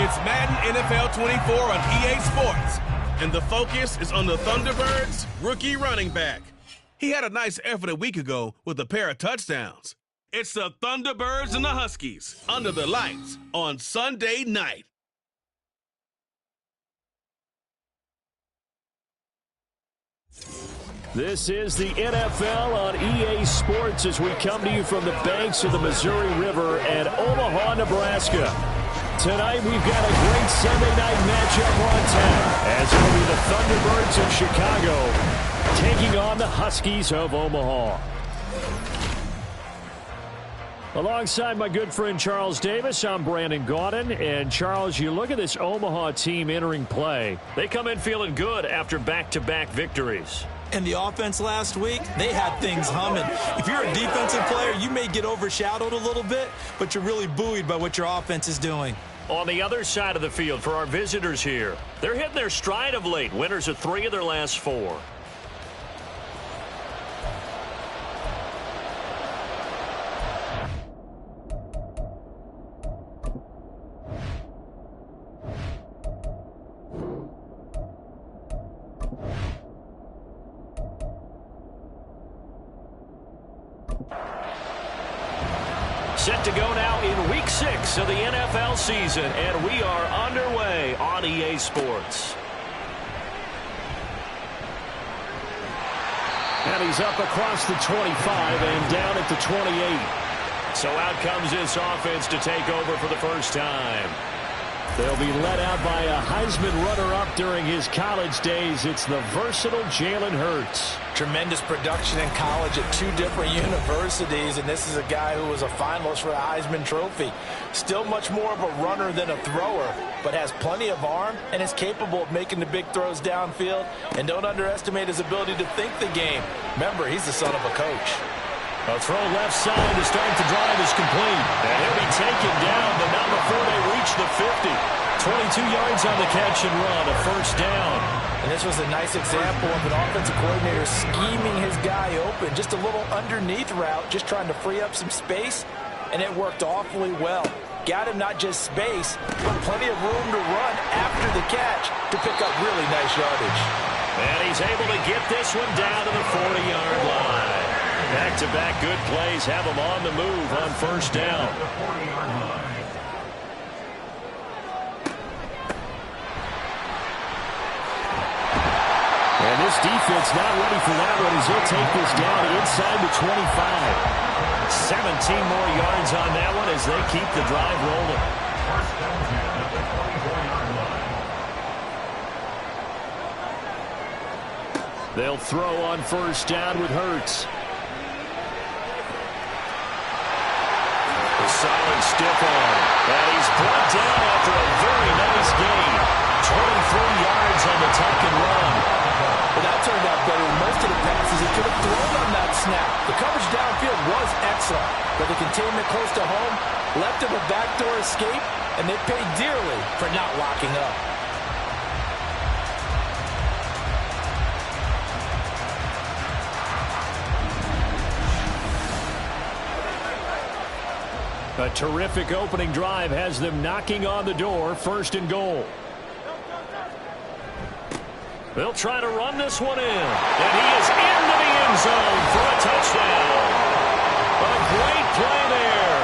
It's Madden NFL 24 on EA Sports, and the focus is on the Thunderbirds' rookie running back. He had a nice effort a week ago with a pair of touchdowns. It's the Thunderbirds and the Huskies under the lights on Sunday night. This is the NFL on EA Sports as we come to you from the banks of the Missouri River at Omaha, Nebraska. Tonight we've got a great Sunday night matchup on tap as it'll be the Thunderbirds of Chicago taking on the Huskies of Omaha. Alongside my good friend Charles Davis, I'm Brandon Gaudin. And Charles, you look at this Omaha team entering play. They come in feeling good after back-to-back victories. And the offense last week, they had things humming. If you're a defensive player, you may get overshadowed a little bit, but you're really buoyed by what your offense is doing. On the other side of the field for our visitors here, they're hitting their stride of late. Winners of 3 of their last 4. Set to go now in Week 6 of the NFL season, and we are underway on EA Sports. And he's up across the 25 and down at the 28. So out comes this offense to take over for the first time. They'll be led out by a Heisman runner-up during his college days. It's the versatile Jalen Hurts. Tremendous production in college at 2 different universities, and this is a guy who was a finalist for the Heisman Trophy. Still much more of a runner than a thrower, but has plenty of arm and is capable of making the big throws downfield. And don't underestimate his ability to think the game. Remember, he's the son of a coach. A throw left side to start the drive is complete. And he'll be taken down, but not before they reach the 50. 22 yards on the catch and run, a first down. And this was a nice example of an offensive coordinator scheming his guy open. Just a little underneath route, just trying to free up some space, and it worked awfully well. Got him not just space, but plenty of room to run after the catch to pick up really nice yardage. And he's able to get this one down to the 40-yard line. Back-to-back good plays have him on the move on first down. And this defense not ready for that one as he'll take this down inside the 25. 17 more yards on that one as they keep the drive rolling. They'll throw on first down with Hurts. Solid stiff arm. And he's brought down after a very nice gain. 23 yards on the tuck and run. Well, that turned out better than most of the passes he could have thrown on that snap. The coverage downfield was excellent, but the containment close to home left him a backdoor escape, and they paid dearly for not locking up. A terrific opening drive has them knocking on the door, first and goal. They'll try to run this one in. And he is into the end zone for a touchdown. A great play there.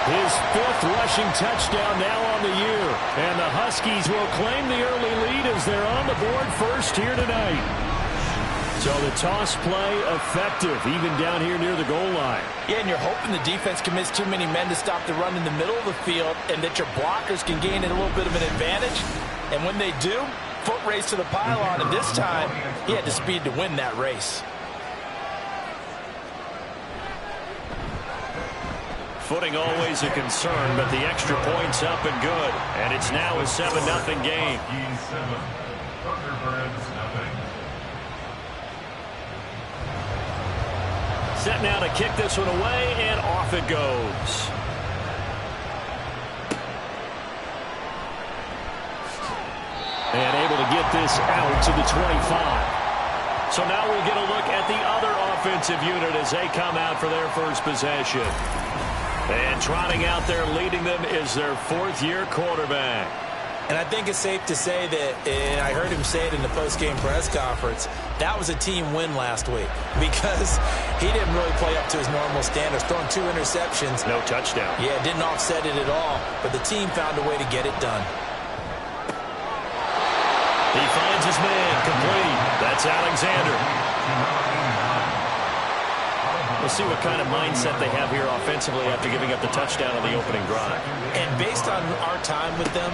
His 5th rushing touchdown now on the year. And the Huskies will claim the early lead as they're on the board first here tonight. So the toss play effective, even down here near the goal line. Yeah, and you're hoping the defense commits too many men to stop the run in the middle of the field and that your blockers can gain a little bit of an advantage. And when they do, foot race to the pylon, and this time he had the speed to win that race. Footing always a concern, but the extra point's up and good. And it's now a 7-0 game. Set now to kick this one away, and off it goes. And able to get this out to the 25. So now we'll get a look at the other offensive unit as they come out for their first possession. And trotting out there leading them is their 4th-year quarterback. And I think it's safe to say that, and I heard him say it in the post-game press conference, that was a team win last week because he didn't really play up to his normal standards, throwing 2 interceptions. No touchdown. Yeah, didn't offset it at all, but the team found a way to get it done. He finds his man, complete. That's Alexander. We'll see what kind of mindset they have here offensively after giving up the touchdown on the opening drive. And based on our time with them,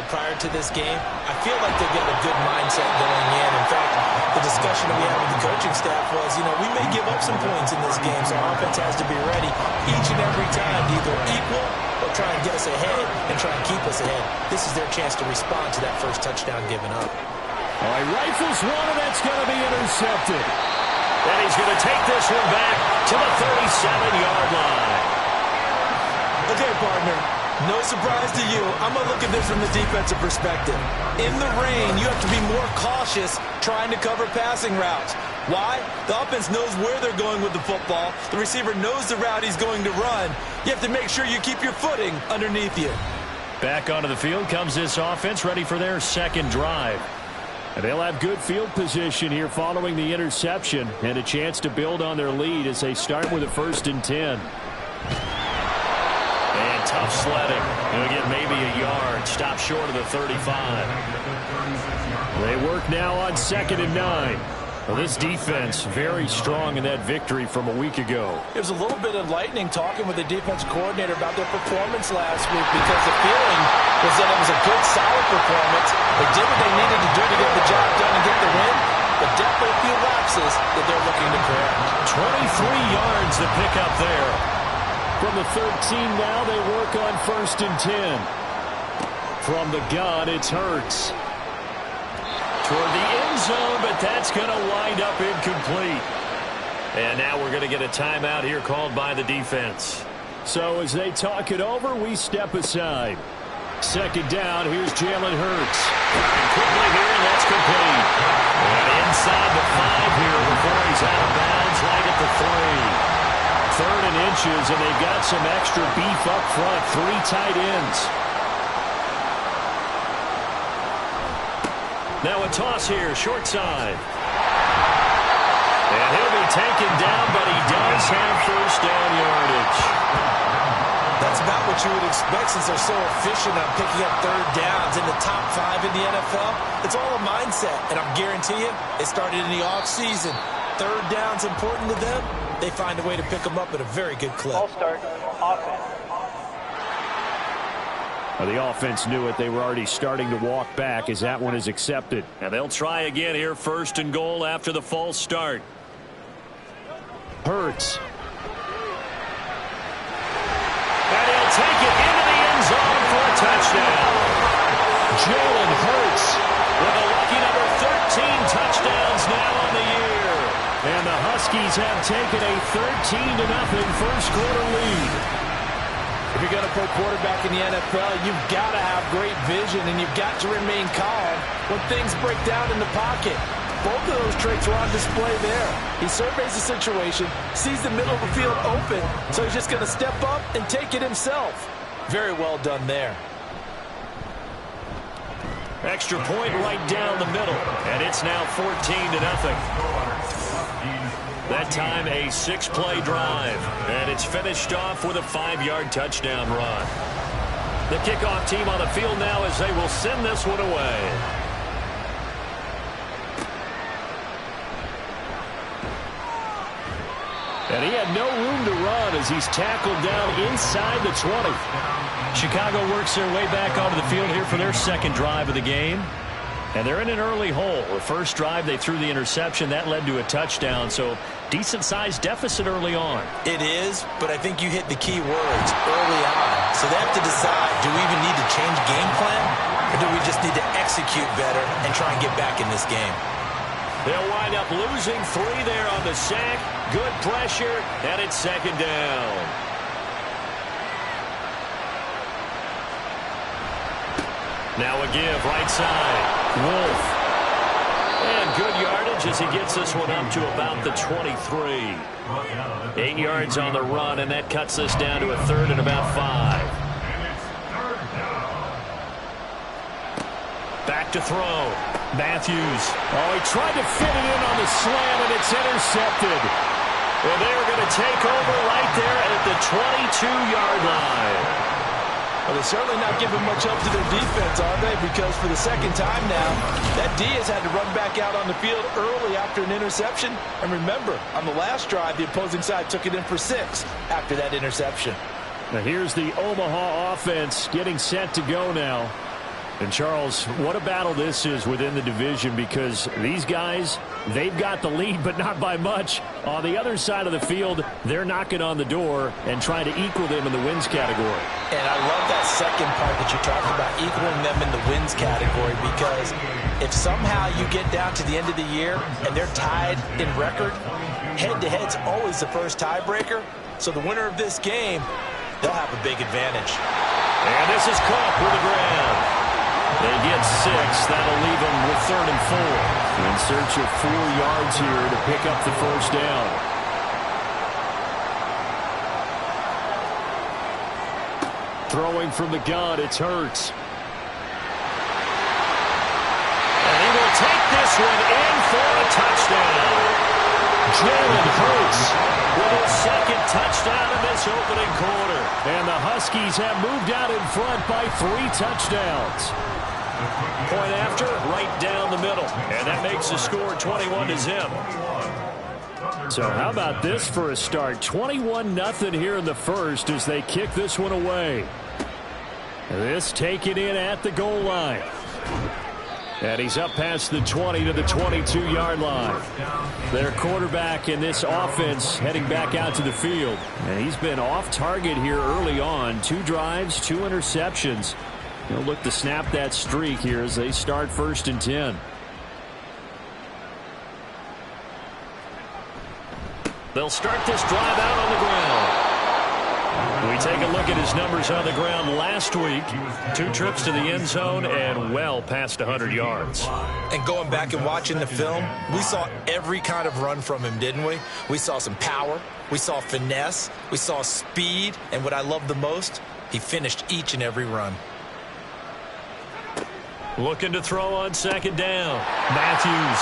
prior to this game, I feel like they've got a good mindset going in. In fact, the discussion that we had with the coaching staff was, we may give up some points in this game, so our offense has to be ready each and every time to either equal or try and get us ahead and try and keep us ahead. This is their chance to respond to that first touchdown given up. All right, rifles one, and that's going to be intercepted. And he's going to take this one back to the 37-yard line. Okay, partner, no surprise to you. I'm going to look at this from the defensive perspective. In the rain, you have to be more cautious trying to cover passing routes. Why? The offense knows where they're going with the football. The receiver knows the route he's going to run. You have to make sure you keep your footing underneath you. Back onto the field comes this offense, ready for their second drive. And they'll have good field position here following the interception and a chance to build on their lead as they start with a 1st and 10. And tough sledding. They'll get maybe a yard. Stop short of the 35. They work now on 2nd and 9. Well, this defense very strong in that victory from a week ago. There was a little bit of lightning talking with the defense coordinator about their performance last week because the feeling was that it was a good, solid performance. They did what they needed to do to get the job done and get the win, but definitely a few lapses that they're looking to correct. 23 yards to pick up there. From the 13 now, they work on 1st and 10. From the gun, it's Hurts. Toward the end zone, but that's going to wind up incomplete. And now we're going to get a timeout here called by the defense. So as they talk it over, we step aside. 2nd down, here's Jalen Hurts. And quickly here, and that's complete. And inside the 5 here before he's out of bounds, right at the 3. 3rd and inches, and they've got some extra beef up front. 3 tight ends. Now a toss here, short side. And he'll be taken down, but he does have 1st down yardage. That's about what you would expect since they're so efficient on picking up 3rd downs in the top 5 in the NFL. It's all a mindset, and I'll guarantee you, it started in the offseason. 3rd down's important to them. They find a way to pick them up at a very good clip. All start, offense. Well, the offense knew it. They were already starting to walk back as that one is accepted. And they'll try again here, 1st and goal after the false start. Hurts. And he'll take it into the end zone for a touchdown. Jalen Hurts with a lucky number 13 touchdowns now on the year. And the Huskies have taken a 13-0 first quarter lead. If you're going to play quarterback in the NFL, you've got to have great vision, and you've got to remain calm when things break down in the pocket. Both of those traits were on display there. He surveys the situation, sees the middle of the field open, so he's just going to step up and take it himself. Very well done there. Extra point right down the middle, and it's now 14-0. That time a 6-play drive, and it's finished off with a 5-yard touchdown run. The kickoff team on the field now as they will send this one away. And he had no room to run as he's tackled down inside the 20. Chicago works their way back onto the field here for their 2nd drive of the game. And they're in an early hole. The first drive, they threw the interception. That led to a touchdown, so decent-sized deficit early on. It is, but I think you hit the key words early on. So they have to decide, do we even need to change game plan, or do we just need to execute better and try and get back in this game? They'll wind up losing 3 there on the sack. Good pressure, and it's 2nd down. Now a give, right side. Wolf. And good yardage as he gets this one up to about the 23. 8 yards on the run, and that cuts this down to a 3rd and about 5. back to throw. Matthews. Oh, he tried to fit it in on the slant, and it's intercepted. And they're going to take over right there at the 22-yard line. Well, they're certainly not giving much up to their defense, are they? Because for the second time now, that D has had to run back out on the field early after an interception. And remember, on the last drive, the opposing side took it in for 6 after that interception. Now here's the Omaha offense getting set to go now. And Charles, what a battle this is within the division, because these guys, they've got the lead, but not by much. On the other side of the field, they're knocking on the door and trying to equal them in the wins category. And I love that second part that you talked about, equaling them in the wins category, because if somehow you get down to the end of the year and they're tied in record, head-to-head's always the first tiebreaker. So the winner of this game, they'll have a big advantage. And this is Cook with the grab. They get 6. That'll leave them with 3rd and 4. In search of 4 yards here to pick up the first down. Throwing from the gun, it's Hurts. And he will take this one in for a touchdown. Jalen Hurts with his 2nd touchdown in this opening quarter. And the Huskies have moved out in front by 3 touchdowns. Point after, right down the middle. And that makes the score 21-0. So how about this for a start? 21-0 here in the first as they kick this one away. This taken in at the goal line. And he's up past the 20 to the 22-yard line. Their quarterback in this offense heading back out to the field. And he's been off target here early on. 2 drives, 2 interceptions. They'll look to snap that streak here as they start 1st and 10. They'll start this drive out on the ground. We take a look at his numbers on the ground last week. 2 trips to the end zone and well past 100 yards. And going back and watching the film, we saw every kind of run from him, didn't we? We saw some power. We saw finesse. We saw speed. And what I love the most, he finished each and every run. Looking to throw on 2nd down. Matthews.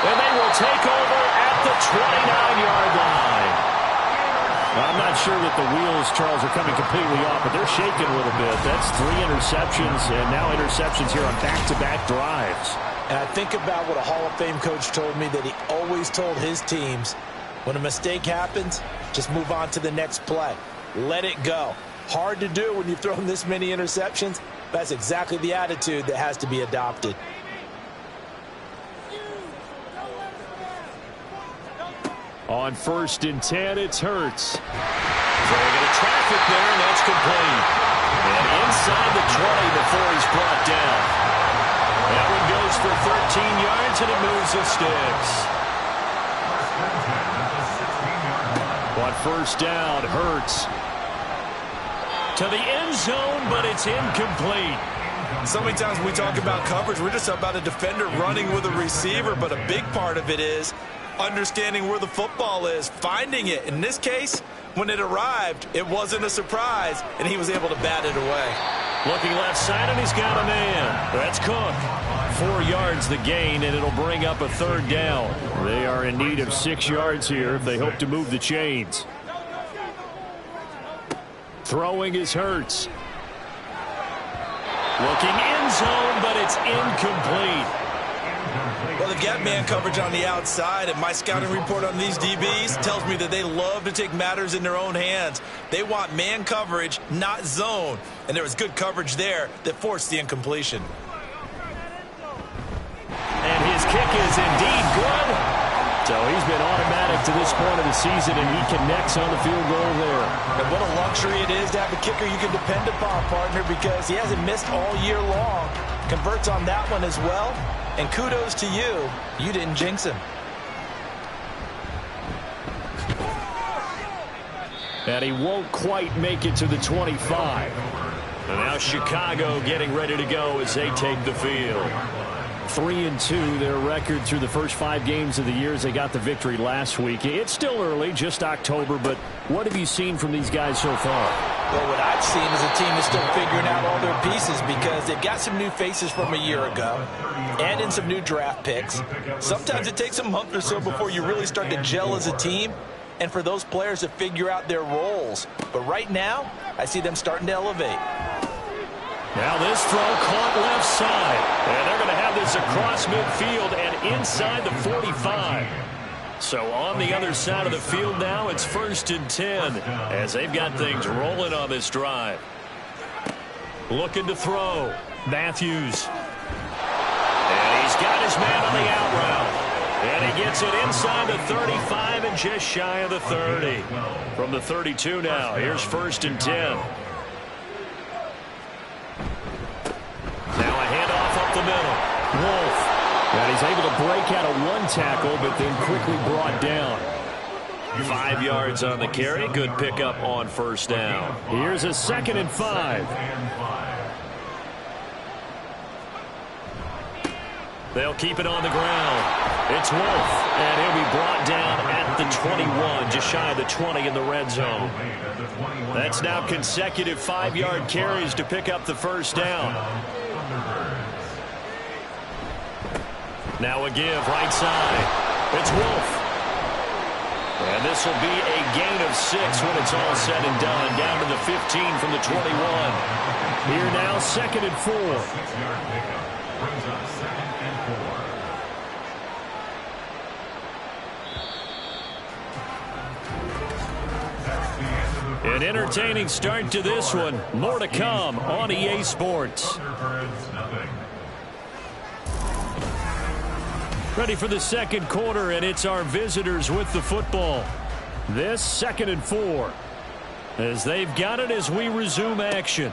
And they will take over at the 29-yard line. I'm not sure that the wheels, Charles, are coming completely off, but they're shaking a little bit. That's 3 interceptions, and now interceptions here on back-to-back drives. And I think about what a Hall of Fame coach told me, that he always told his teams, when a mistake happens, just move on to the next play. Let it go. Hard to do when you've thrown this many interceptions. That's exactly the attitude that has to be adopted. On 1st and 10, it's Hurts. Throwing into traffic there, and that's complete. And inside the 20 before he's brought down. That one goes for 13 yards, and it moves the sticks. On 1st down, Hurts to the end zone, but it's incomplete. So many times when we talk about coverage, we're just about a defender running with a receiver, but a big part of it is understanding where the football is, finding it. In this case, when it arrived, it wasn't a surprise, and he was able to bat it away. Looking left side, and he's got a man. That's Cook. 4 yards the gain, and it'll bring up a 3rd down. They are in need of 6 yards here if they hope to move the chains. Throwing is Hurts. Looking end zone, but it's incomplete. Well, they've got man coverage on the outside, and my scouting report on these DBs tells me that they love to take matters in their own hands. They want man coverage, not zone. And there was good coverage there that forced the incompletion. And his kick is indeed good. So he's been automatic to this point of the season, and he connects on the field goal there. And what a luxury it is to have a kicker you can depend upon, partner, because he hasn't missed all year long. Converts on that one as well. And kudos to you. You didn't jinx him. And he won't quite make it to the 25. And now Chicago getting ready to go as they take the field. 3-2, their record through the first 5 games of the year as they got the victory last week. It's still early, just October, but what have you seen from these guys so far? Well, what I've seen is a team that's still figuring out all their pieces because they've got some new faces from a year ago and in some new draft picks. Sometimes it takes a month or so before you really start to gel as a team and for those players to figure out their roles. But right now, I see them starting to elevate. Now this throw caught left side. And they're going to have this across midfield and inside the 45. So on the other side of the field now, it's 1st and 10 as they've got things rolling on this drive. Looking to throw. Matthews. And he's got his man on the out route. And he gets it inside the 35 and just shy of the 30. From the 32 now, here's 1st and 10. Now a handoff up the middle. Wolf. And he's able to break out of one tackle, but then quickly brought down. 5 yards on the carry. Good pickup on 1st down. Here's a 2nd and 5. They'll keep it on the ground. It's Wolf, and he'll be brought down at the 21, just shy of the 20 in the red zone. That's now consecutive 5-yard carries to pick up the 1st down. Now a give right side. It's Wolf. And this will be a gain of 6 when it's all said and done. Down to the 15 from the 21. Here now, 2nd and 4. An entertaining start to this one. More to come on EA Sports. Ready for the 2nd quarter, and it's our visitors with the football. This 2nd and 4 as they've got it as we resume action.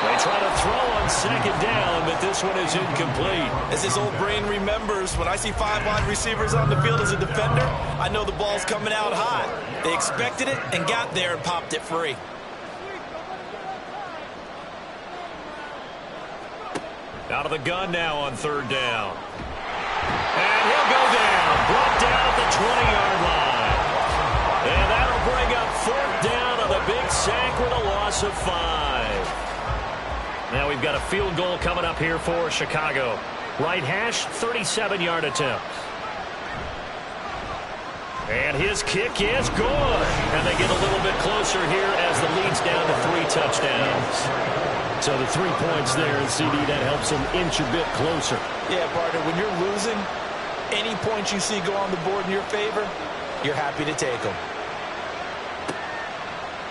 They try to throw on 2nd down, but this one is incomplete. As his old brain remembers, when I see 5 wide receivers on the field as a defender, I know the ball's coming out hot. They expected it and got there and popped it free. Out of the gun now on 3rd down. And he'll go down. Brought down at the 20-yard line. And that'll bring up 4th down on the big sack with a loss of 5. Now we've got a field goal coming up here for Chicago. Right hash, 37-yard attempt. And his kick is good. And they get a little bit closer here as the lead's down to 3 touchdowns. So the 3 points there, and CD, that helps them inch a bit closer. Yeah, partner, when you're losing, any points you see go on the board in your favor, you're happy to take them.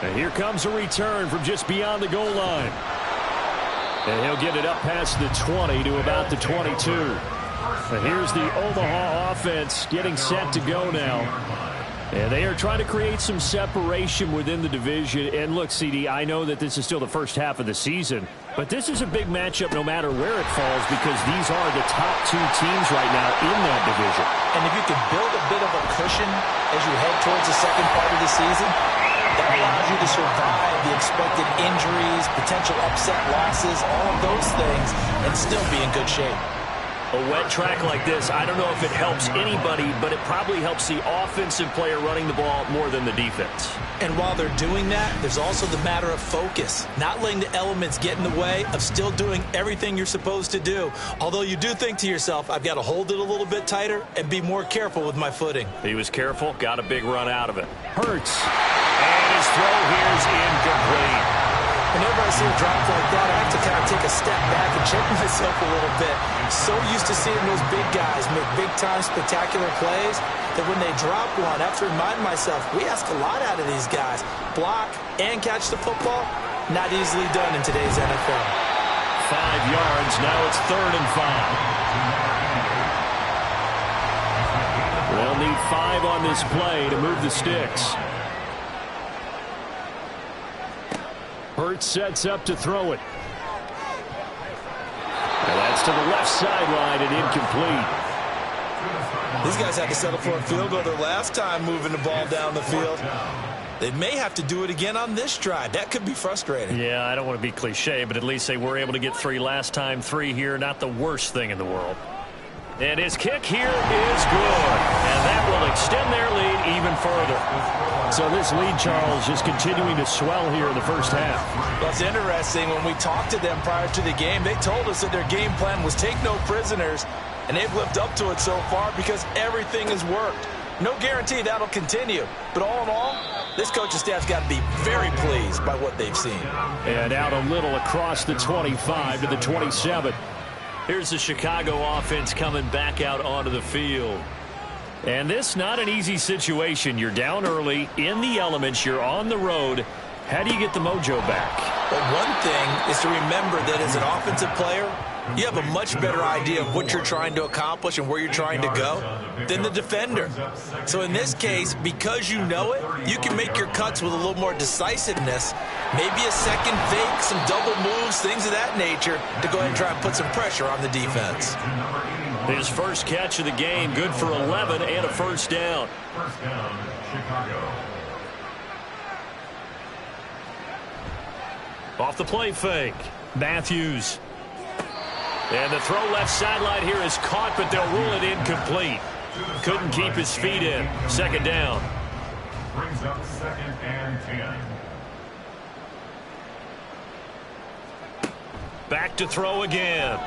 And here comes a return from just beyond the goal line. And he'll get it up past the 20 to about the 22. And here's the Omaha offense getting set to go now. And they are trying to create some separation within the division. And look, CD, I know that this is still the first half of the season, but this is a big matchup no matter where it falls because these are the top 2 teams right now in that division. And if you can build a bit of a cushion as you head towards the 2nd part of the season, that allows you to survive the expected injuries, potential upset losses, all of those things, and still be in good shape. A wet track like this, I don't know if it helps anybody, but it probably helps the offensive player running the ball more than the defense. And while they're doing that, there's also the matter of focus. Not letting the elements get in the way of still doing everything you're supposed to do. Although you do think to yourself, I've got to hold it a little bit tighter and be more careful with my footing. He was careful, got a big run out of it. Hurts. And his throw here is incomplete. Whenever I see a drop like that, I have to kind of take a step back and check myself a little bit. So used to seeing those big guys make big-time spectacular plays that when they drop one, I have to remind myself, we ask a lot out of these guys. Block and catch the football, not easily done in today's NFL. 5 yards, now it's 3rd and 5. They'll need 5 on this play to move the sticks. Hurts sets up to throw it. And that's to the left sideline and incomplete. These guys had to settle for a field goal their last time moving the ball down the field. They may have to do it again on this drive. That could be frustrating. Yeah, I don't want to be cliche, but at least they were able to get 3 last time. 3 here, not the worst thing in the world. And his kick here is good. And that will extend their lead even further. So this lead, Charles, is continuing to swell here in the first half. Well, it's interesting. When we talked to them prior to the game, they told us that their game plan was take no prisoners. And they've lived up to it so far because everything has worked. No guarantee that'll continue. But all in all, this coaching staff's got to be very pleased by what they've seen. And out a little across the 25 to the 27. Here's the Chicago offense coming back out onto the field. And this not an easy situation. You're down early, in the elements, you're on the road. How do you get the mojo back? Well, one thing is to remember that as an offensive player, you have a much better idea of what you're trying to accomplish and where you're trying to go than the defender. So in this case, because you know it, you can make your cuts with a little more decisiveness, maybe a second fake, some double moves, things of that nature, to go ahead and try and put some pressure on the defense. His first catch of the game, good for 11 and a first down. First down, Chicago. Off the play fake, Matthews. And the throw left sideline here is caught, but they'll rule it incomplete. Couldn't keep his feet in. Second down. Brings up 2nd and 10. Back to throw again.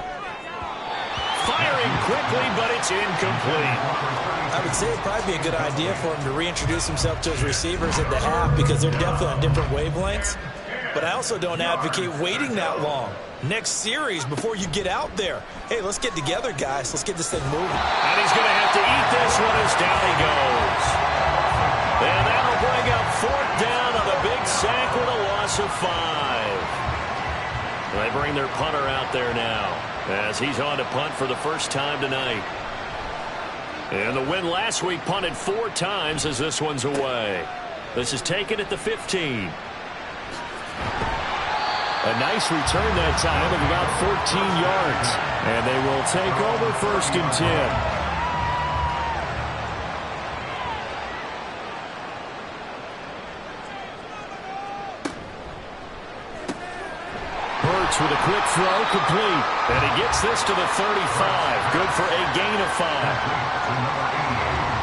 Firing quickly, but it's incomplete. I would say it'd probably be a good idea for him to reintroduce himself to his receivers at the half because they're definitely on different wavelengths. But I also don't advocate waiting that long. Next series before you get out there. Hey, let's get together, guys. Let's get this thing moving. And he's going to have to eat this one as down he goes. And that'll bring up 4th down on a big sack with a loss of 5. They bring their punter out there now as he's on to punt for the first time tonight. And the win last week punted 4 times as this one's away. This is taken at the 15. A nice return that time of about 14 yards. And they will take over 1st and 10. Hurts with a quick throw, complete. And he gets this to the 35. Good for a gain of 5.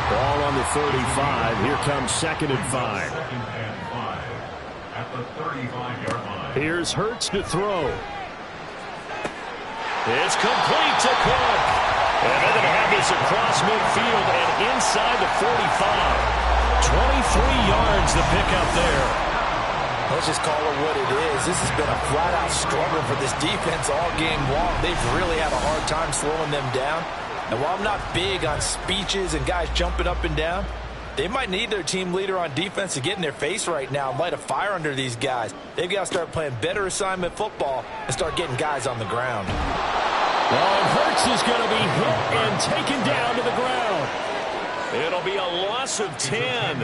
Ball on the 35. Here comes 2nd and 5. At the 35-yard line. Here's Hurts to throw. It's complete to Cook. And they're going to have this across midfield and inside the 45. 23 yards the pickup there. Let's just call it what it is. This has been a flat-out struggle for this defense all game long. They've really had a hard time slowing them down. And while I'm not big on speeches and guys jumping up and down, they might need their team leader on defense to get in their face right now and light a fire under these guys. They've got to start playing better assignment football and start getting guys on the ground. Well, Hurts is going to be hit and taken down to the ground. It'll be a loss of 10,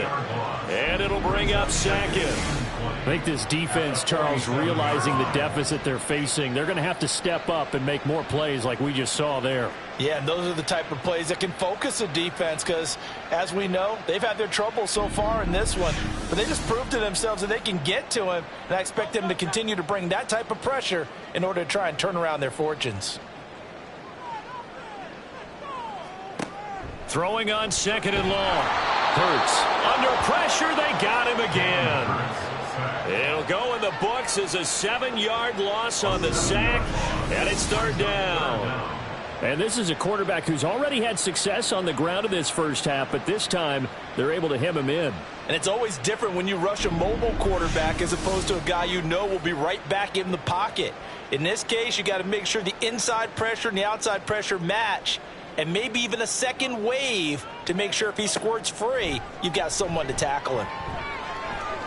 and it'll bring up 2nd. I think this defense, Charles, realizing the deficit they're facing, they're going to have to step up and make more plays like we just saw there. Yeah, and those are the type of plays that can focus a defense because, as we know, they've had their trouble so far in this one. But they just proved to themselves that they can get to him, and I expect them to continue to bring that type of pressure in order to try and turn around their fortunes. Throwing on 2nd and long. Hurts under pressure. They got him again. It'll go in the books as a 7-yard loss on the sack, and it's 3rd down. And this is a quarterback who's already had success on the ground in this first half, but this time they're able to hem him in. And it's always different when you rush a mobile quarterback as opposed to a guy you know will be right back in the pocket. In this case, you got to make sure the inside pressure and the outside pressure match, and maybe even a second wave to make sure if he squirts free, you've got someone to tackle him.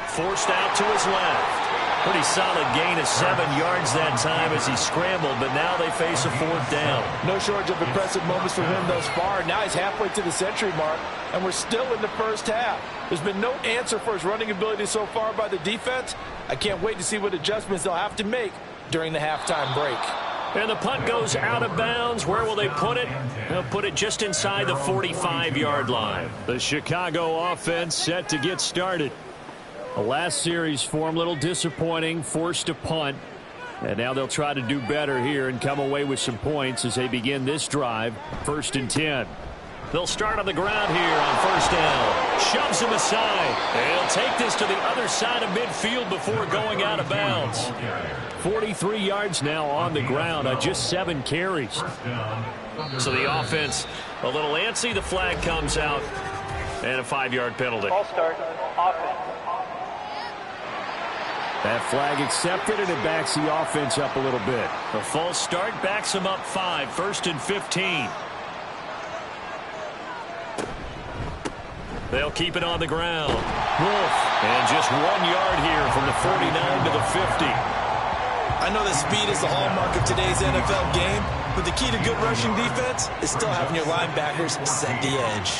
Forced out to his left. Pretty solid gain of 7 yards that time as he scrambled, but now they face a 4th down. No shortage of impressive moments for him thus far. Now he's halfway to the century mark, and we're still in the first half. There's been no answer for his running ability so far by the defense. I can't wait to see what adjustments they'll have to make during the halftime break. And the punt goes out of bounds. Where will they put it? They'll put it just inside the 45-yard line. The Chicago offense set to get started. The last series for him, a little disappointing, forced to punt. And now they'll try to do better here and come away with some points as they begin this drive, 1st and 10. They'll start on the ground here on 1st down. Shoves him aside. They'll take this to the other side of midfield before going out of bounds. 43 yards now on the ground on just 7 carries. So the offense a little antsy. The flag comes out and a 5-yard penalty. Ball start. Offense. That flag accepted, and it backs the offense up a little bit. A false start backs them up 5, 1st and 15. They'll keep it on the ground. Wolf, and just 1 yard here from the 49 to the 50. I know that speed is the hallmark of today's NFL game, but the key to good rushing defense is still having your linebackers set the edge.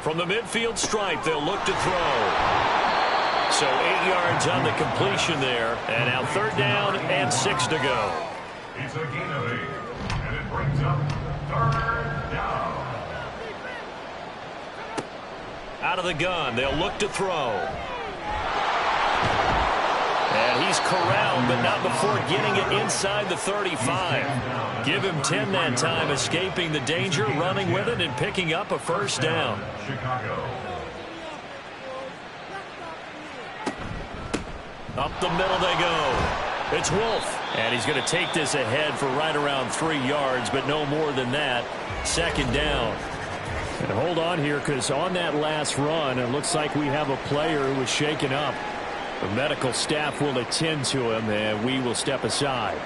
From the midfield stripe, they'll look to throw. So 8 yards on the completion there. And now 3rd down and 6 to go. It's a gain of 8, and it brings up 3rd down. Out of the gun, they'll look to throw. And he's corralled, but not before getting it inside the 35. Give him 10 that time, escaping the danger, running with it, and picking up a 1st down. Chicago. Up the middle they go. It's Wolf. And he's going to take this ahead for right around 3 yards, but no more than that. 2nd down. And hold on here, because on that last run, it looks like we have a player who was shaken up. The medical staff will attend to him, and we will step aside.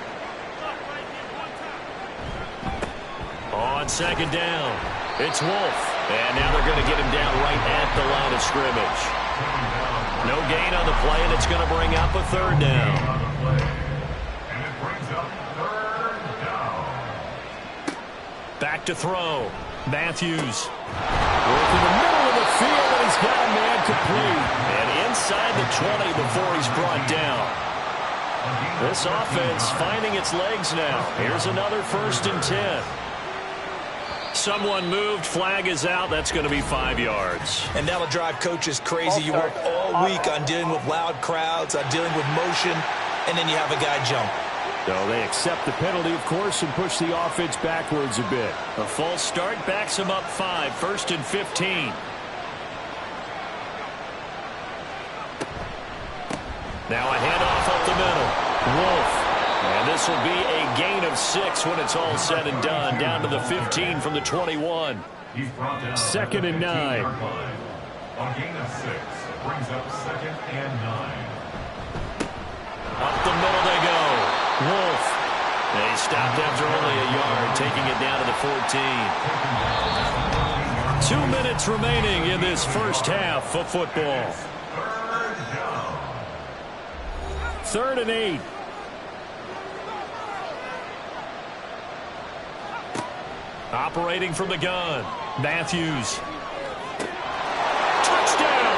On 2nd down, it's Wolf. And now they're going to get him down right at the line of scrimmage. No gain on the play, and it's going to bring up a 3rd down. And it brings up 3rd down. Back to throw. Matthews. Working the middle of the field, and he's got a man complete. And inside the 20 before he's brought down. This offense finding its legs now. Here's another 1st and 10. Someone moved. Flag is out. That's going to be 5 yards. And that'll drive coaches crazy. You work all week on dealing with loud crowds, on dealing with motion, and then you have a guy jump. So they accept the penalty, of course, and push the offense backwards a bit. A false start backs him up 5, 1st and 15. Now a handoff up the middle. Wolf. And this will be a gain of 6 when it's all said and done. Down to the 15 from the 21. He's brought down 2nd and 9. A gain of 6 brings up 2nd and 9. Up the middle they go. Wolf. They stopped after only a yard, taking it down to the 14. 2 minutes remaining in this first half of football. 3rd and 8. Operating from the gun. Matthews. Touchdown!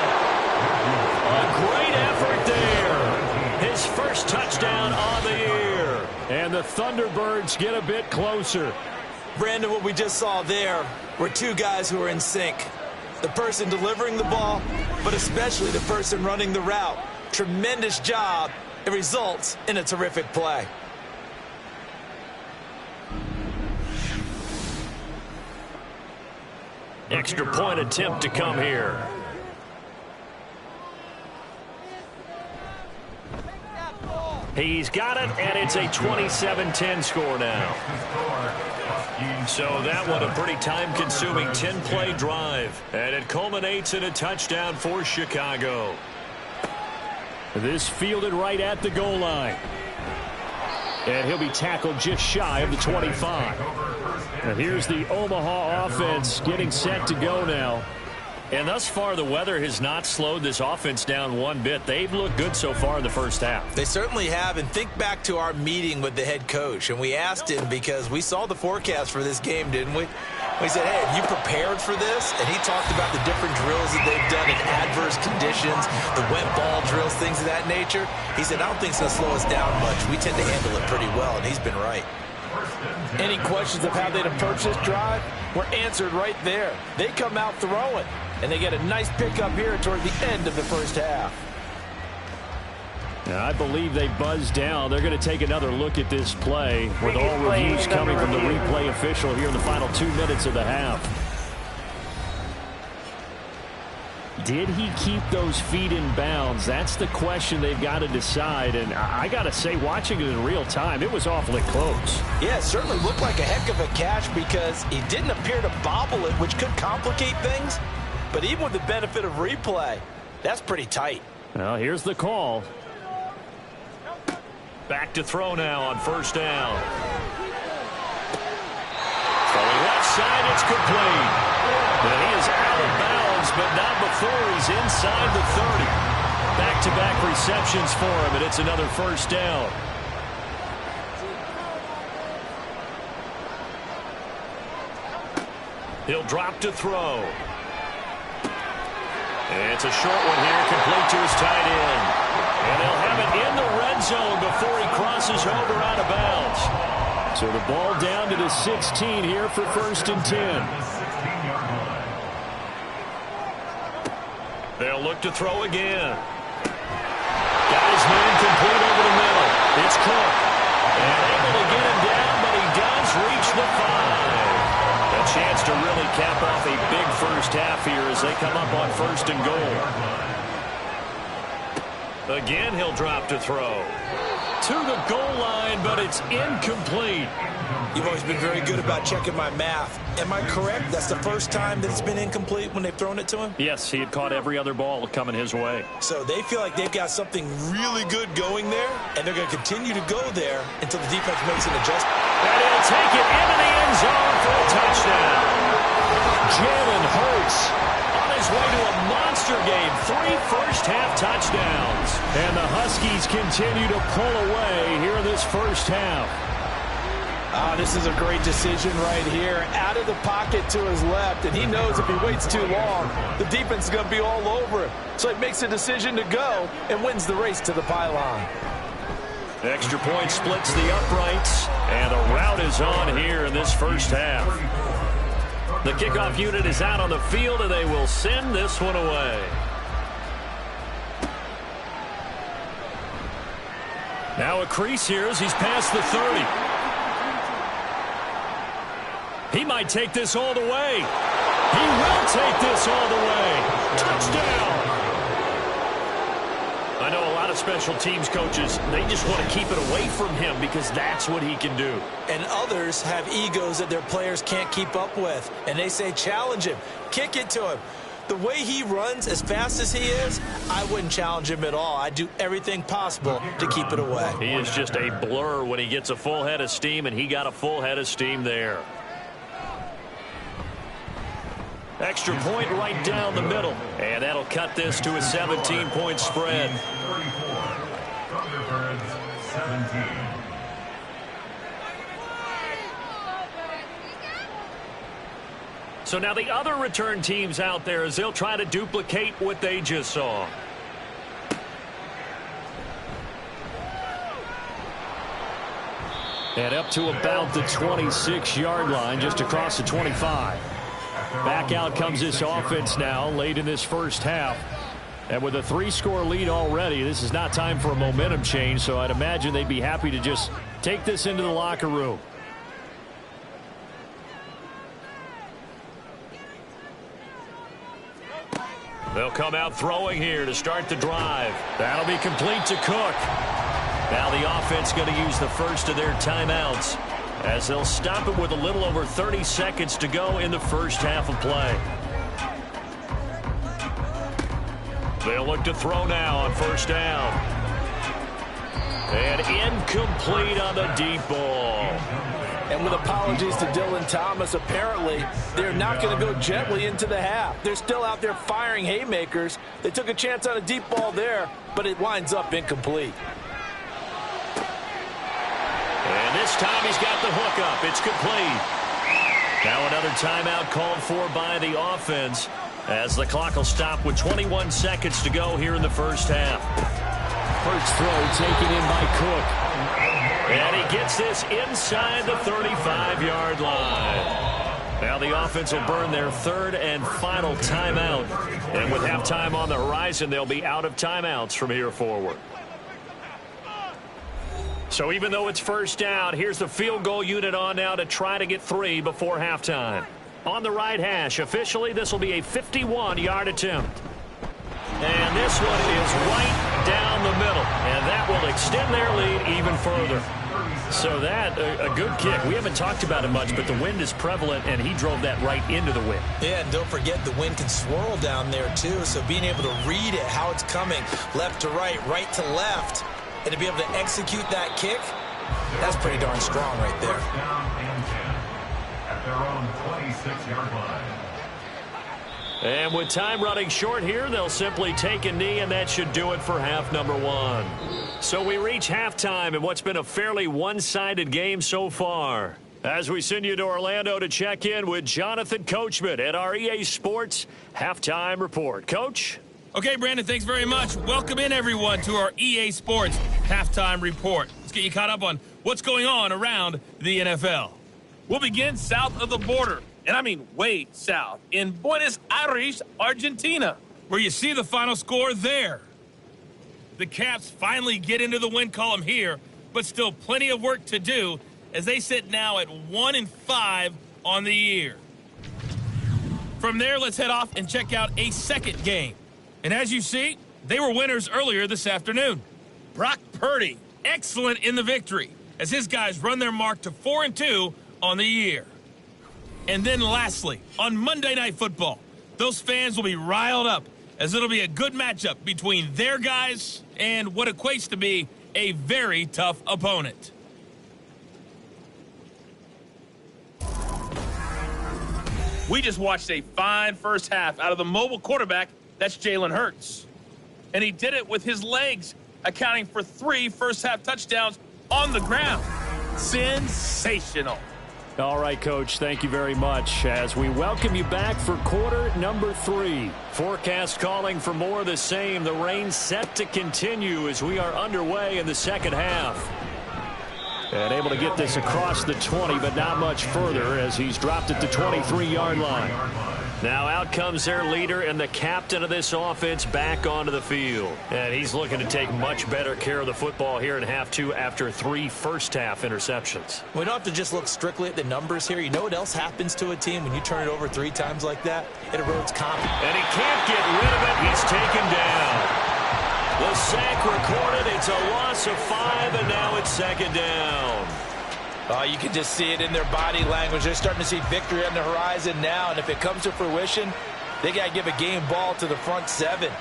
A great effort there. His first touchdown on the year. And the Thunderbirds get a bit closer. Brandon, what we just saw there were 2 guys who are in sync. The person delivering the ball, but especially the person running the route. Tremendous job. It results in a terrific play. Extra point attempt to come here. He's got it, and it's a 27-10 score now. So that one a pretty time-consuming 10-play drive. And it culminates in a touchdown for Chicago. This fielded right at the goal line. And he'll be tackled just shy of the 25. And here's the Omaha offense getting set to go now. And thus far, the weather has not slowed this offense down one bit. They've looked good so far in the first half. They certainly have. And think back to our meeting with the head coach. And we asked him, because we saw the forecast for this game, didn't we? We said, hey, have you prepared for this? And he talked about the different drills that they've done in adverse conditions, the wet ball drills, things of that nature. He said, I don't think it's going to slow us down much. We tend to handle it pretty well, and he's been right. Any questions of how they'd approach this drive were answered right there. They come out throwing, and they get a nice pickup here toward the end of the first half. And I believe they buzzed down. They're going to take another look at this play with all reviews coming from the replay official here in the final 2 minutes of the half. Did he keep those feet in bounds? That's the question they've got to decide. And I got to say, watching it in real time, it was awfully close. Yeah, it certainly looked like a heck of a catch because he didn't appear to bobble it, which could complicate things. But even with the benefit of replay, that's pretty tight. Well, here's the call. Back to throw now on first down. Throwing left side, it's complete. And he is out of bounds, but not before he's inside the 30. Back-to-back receptions for him, and it's another first down. He'll drop to throw. It's a short one here, complete to his tight end. And they'll have it in the red zone before he crosses over out of bounds. So the ball down to the 16 here for 1st and 10. They'll look to throw again. Got his man complete over the middle. It's Cook. And able to get him down, but he does reach the 5. A chance to really cap off a big first half here as they come up on 1st and goal. Again, he'll drop to throw. To the goal line, but it's incomplete. You've always been very good about checking my math. Am I correct? That's the first time that it's been incomplete when they've thrown it to him? Yes, he had caught every other ball coming his way. So they feel like they've got something really good going there, and they're going to continue to go there until the defense makes an adjustment. And he'll take it into the end zone for a touchdown. Jalen Hurts on his way to a monster game. 3 first-half touchdowns. And the Huskies continue to pull away here in this first half. This is a great decision right here. Out of the pocket to his left, and he knows if he waits too long, the defense is going to be all over him. So he makes a decision to go and wins the race to the pylon. Extra point splits the uprights, and the route is on here in this first half. The kickoff unit is out on the field, and they will send this one away. Now a crease here as he's past the 30. He might take this all the way. He will take this all the way. Touchdown! I know a lot of special teams coaches, they just want to keep it away from him because that's what he can do. And others have egos that their players can't keep up with. And they say, challenge him. Kick it to him. The way he runs as fast as he is, I wouldn't challenge him at all. I'd do everything possible to keep it away. He is just a blur when he gets a full head of steam, and he got a full head of steam there. Extra point right down the middle. And that'll cut this to a 17-point spread. 34. Thunderbirds 17. So now the other return teams out there as they'll try to duplicate what they just saw. And up to about the 26-yard line, just across the 25. Back out comes this offense now late in this first half. And with a 3-score lead already, this is not time for a momentum change, so I'd imagine they'd be happy to just take this into the locker room. They'll come out throwing here to start the drive. That'll be complete to Cook. Now the offense going to use the first of their timeouts as they'll stop it with a little over 30 seconds to go in the first half of play. They'll look to throw now on first down. And incomplete on the deep ball. And with apologies to Dylan Thomas, apparently they're not going to go gently into the half. They're still out there firing haymakers. They took a chance on a deep ball there, but it winds up incomplete. And this time he's got the hook up. It's complete. Now another timeout called for by the offense as the clock will stop with 21 seconds to go here in the first half. First throw taken in by Cook. And he gets this inside the 35-yard line. Now the offense will burn their third and final timeout. And with halftime on the horizon, they'll be out of timeouts from here forward. So even though it's first down, here's the field goal unit on now to try to get 3 before halftime. On the right hash, officially, this will be a 51-yard attempt. And this one is right down the middle. And that will extend their lead even further. So that, a good kick. We haven't talked about it much, but the wind is prevalent, and he drove that right into the wind. Yeah, and don't forget the wind can swirl down there, too. So being able to read it, how it's coming, left to right to left, and to be able to execute that kick, that's pretty darn strong right there. First down and 10 at their own 26-yard line. And with time running short here, they'll simply take a knee, and that should do it for half number 1. So we reach halftime in what's been a fairly one-sided game so far. As we send you to Orlando to check in with Jonathan Coachman at our EA Sports Halftime Report. Coach? Okay, Brandon, thanks very much. Welcome in, everyone, to our EA Sports Halftime Report. Let's get you caught up on what's going on around the NFL. We'll begin south of the border, and I mean way south, in Buenos Aires, Argentina, where you see the final score there. The Caps finally get into the win column here, but still plenty of work to do as they sit now at 1-5 on the year. From there, let's head off and check out a second game. And as you see, they were winners earlier this afternoon. Brock Purdy, excellent in the victory, as his guys run their mark to 4-2 on the year. And then lastly, on Monday Night Football, those fans will be riled up as it'll be a good matchup between their guys and what equates to be a very tough opponent. We just watched a fine first half out of the mobile quarterback, that's Jalen Hurts. And he did it with his legs, accounting for 3 first-half touchdowns on the ground. Sensational. All right, Coach, thank you very much as we welcome you back for quarter number 3. Forecast calling for more of the same. The rain set to continue as we are underway in the second half. And able to get this across the 20, but not much further as he's dropped at the 23-yard line. Now out comes their leader and the captain of this offense back onto the field. And he's looking to take much better care of the football here in half 2 after 3 first-half interceptions. We don't have to just look strictly at the numbers here. You know what else happens to a team when you turn it over 3 times like that? It erodes confidence. And he can't get rid of it. He's taken down. The sack recorded. It's a loss of 5, and now it's second down. You can just see it in their body language. They're starting to see victory on the horizon now, and if it comes to fruition, they got to give a game ball to the front 7.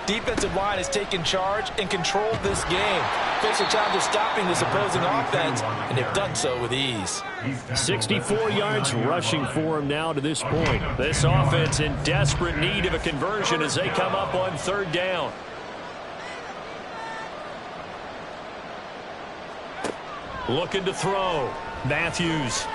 Defensive line has taken charge and controlled this game. Face a challenge of stopping this opposing offense, and they've done so with ease. 64 yards rushing for him now to this point. This offense in desperate need of a conversion as they come up on third down. Looking to throw. Matthews.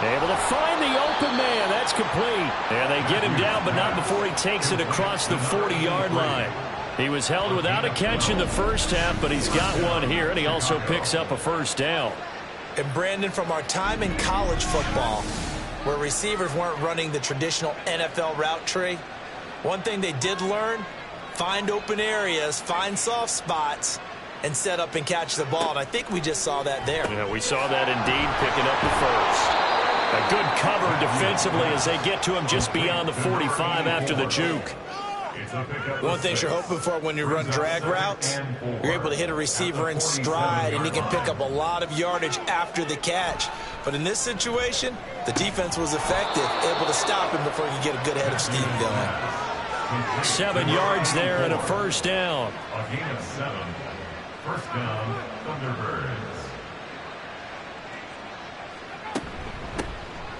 Able to find the open man. That's complete. And they get him down, but not before he takes it across the 40-yard line. He was held without a catch in the first half, but he's got one here, and he also picks up a first down. And Brandon, from our time in college football, where receivers weren't running the traditional NFL route tree, one thing they did learn, find open areas, find soft spots, and set up and catch the ball. And I think we just saw that there. Yeah, we saw that indeed, picking up the first. A good cover defensively as they get to him just beyond the 45 after the juke. One thing you're hoping for when you run drag routes, you're able to hit a receiver in stride, and he can pick up a lot of yardage after the catch. But in this situation, the defense was effective, able to stop him before he could get a good head of steam going. 7 yards there and a first down. A gain of 7. First down, Thunderbirds.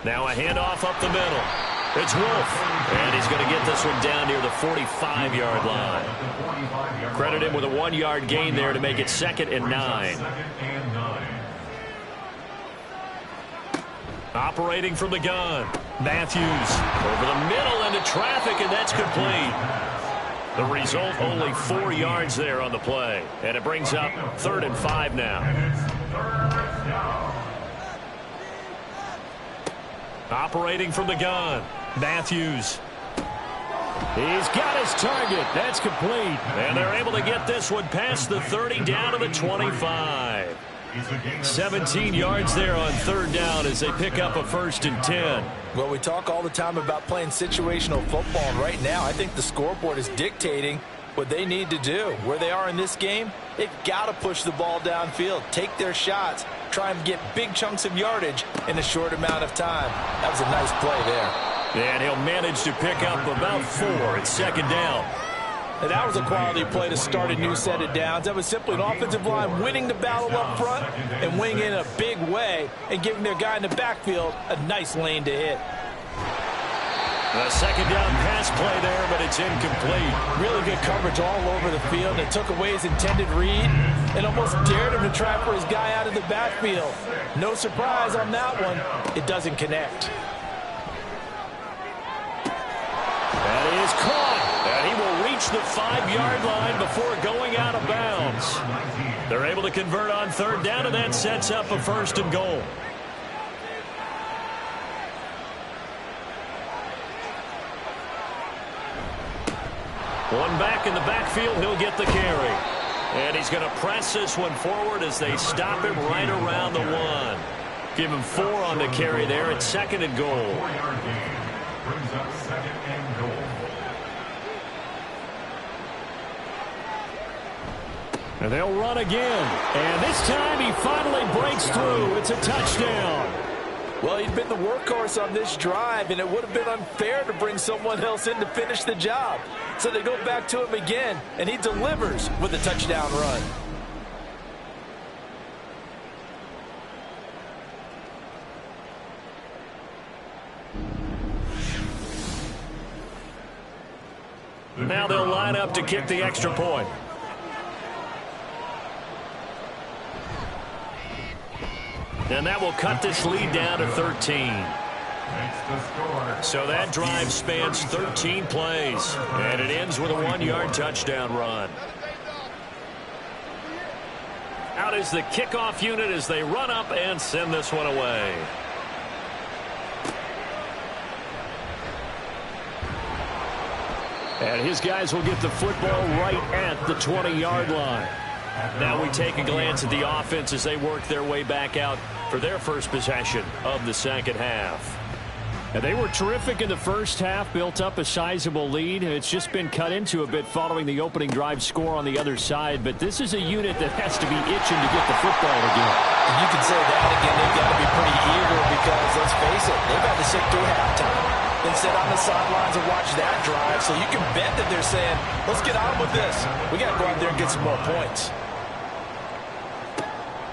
Now a handoff up the middle. It's Wolf. And he's going to get this one down near the 45-yard line. Credit him with a 1-yard gain there to make it 2nd and 9. Operating from the gun. Matthews over the middle into traffic, and that's complete. The result, only 4 yards there on the play. And it brings up 3rd and 5 now. Third down. Operating from the gun, Matthews. He's got his target. That's complete. And they're able to get this one past the 30 down to the 25. 17 yards there on third down as they pick up a 1st and 10. Well, we talk all the time about playing situational football, and right now I think the scoreboard is dictating what they need to do. Where they are in this game, they've got to push the ball downfield, take their shots, try and get big chunks of yardage in a short amount of time. That was a nice play there. And he'll manage to pick up about 4 at 2nd down. And that was a quality play to start a new set of downs. That was simply an offensive line winning the battle up front and winning in a big way and giving their guy in the backfield a nice lane to hit. A 2nd down pass play there, but it's incomplete. Really good coverage all over the field. It took away his intended read and almost dared him to try for his guy out of the backfield. No surprise on that one. It doesn't connect. That is caught. And he will reach the 5-yard line before going out of bounds. They're able to convert on third down, and that sets up a 1st and goal. One back in the backfield, he'll get the carry. And he's going to press this one forward as they stop him right around the 1. Give him 4 on the carry there at 2nd and goal. 4-yard gain brings up 2nd and goal. And they'll run again. And this time he finally breaks through. It's a touchdown. Well, he'd been the workhorse on this drive, and it would have been unfair to bring someone else in to finish the job. So they go back to him again, and he delivers with a touchdown run. Now they'll line up to kick the extra point. And that will cut this lead down to 13. So that drive spans 13 plays. And it ends with a 1-yard touchdown run. Out is the kickoff unit as they run up and send this one away. And his guys will get the football right at the 20-yard line. Now we take a glance at the offense as they work their way back out for their first possession of the second half. And they were terrific in the first half, built up a sizable lead. It's just been cut into a bit following the opening drive score on the other side. But this is a unit that has to be itching to get the football again. And you can say that again. They've got to be pretty eager because, let's face it, they've had to sit through halftime and sit on the sidelines and watch that drive. So you can bet that they're saying, let's get on with this. We got to go out there and get some more points.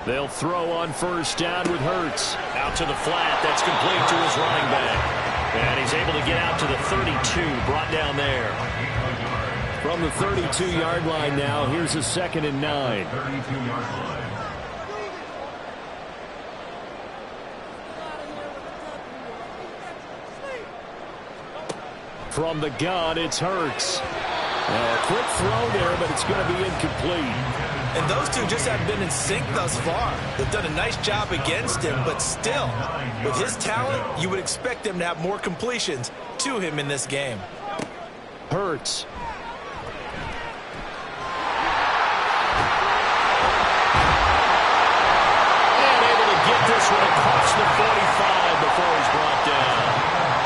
They'll throw on first down with Hurts. Out to the flat. That's complete to his running back. And he's able to get out to the 32. Brought down there. From the 32-yard line now, here's a 2nd and 9. 32-yard line. From the gun, it's Hurts. A quick throw there, but it's going to be incomplete. And those two just haven't been in sync thus far. They've done a nice job against him, but still, with his talent, you would expect them to have more completions to him in this game. Hurts. And able to get this one across the 45 before he's brought down.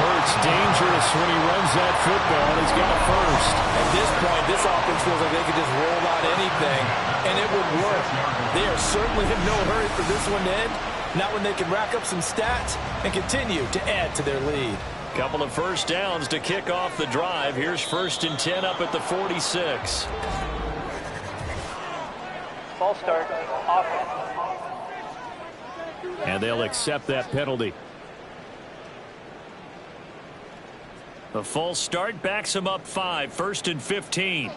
Hurts dangerous when he runs that football. He's got a first. At this point, this offense feels like they could just roll out anything, and it would work. They are certainly in no hurry for this one to end. Not when they can rack up some stats and continue to add to their lead. Couple of first downs to kick off the drive. Here's 1st and 10 up at the 46. False start, offense. And they'll accept that penalty. The false start backs him up 5. 1st and 15.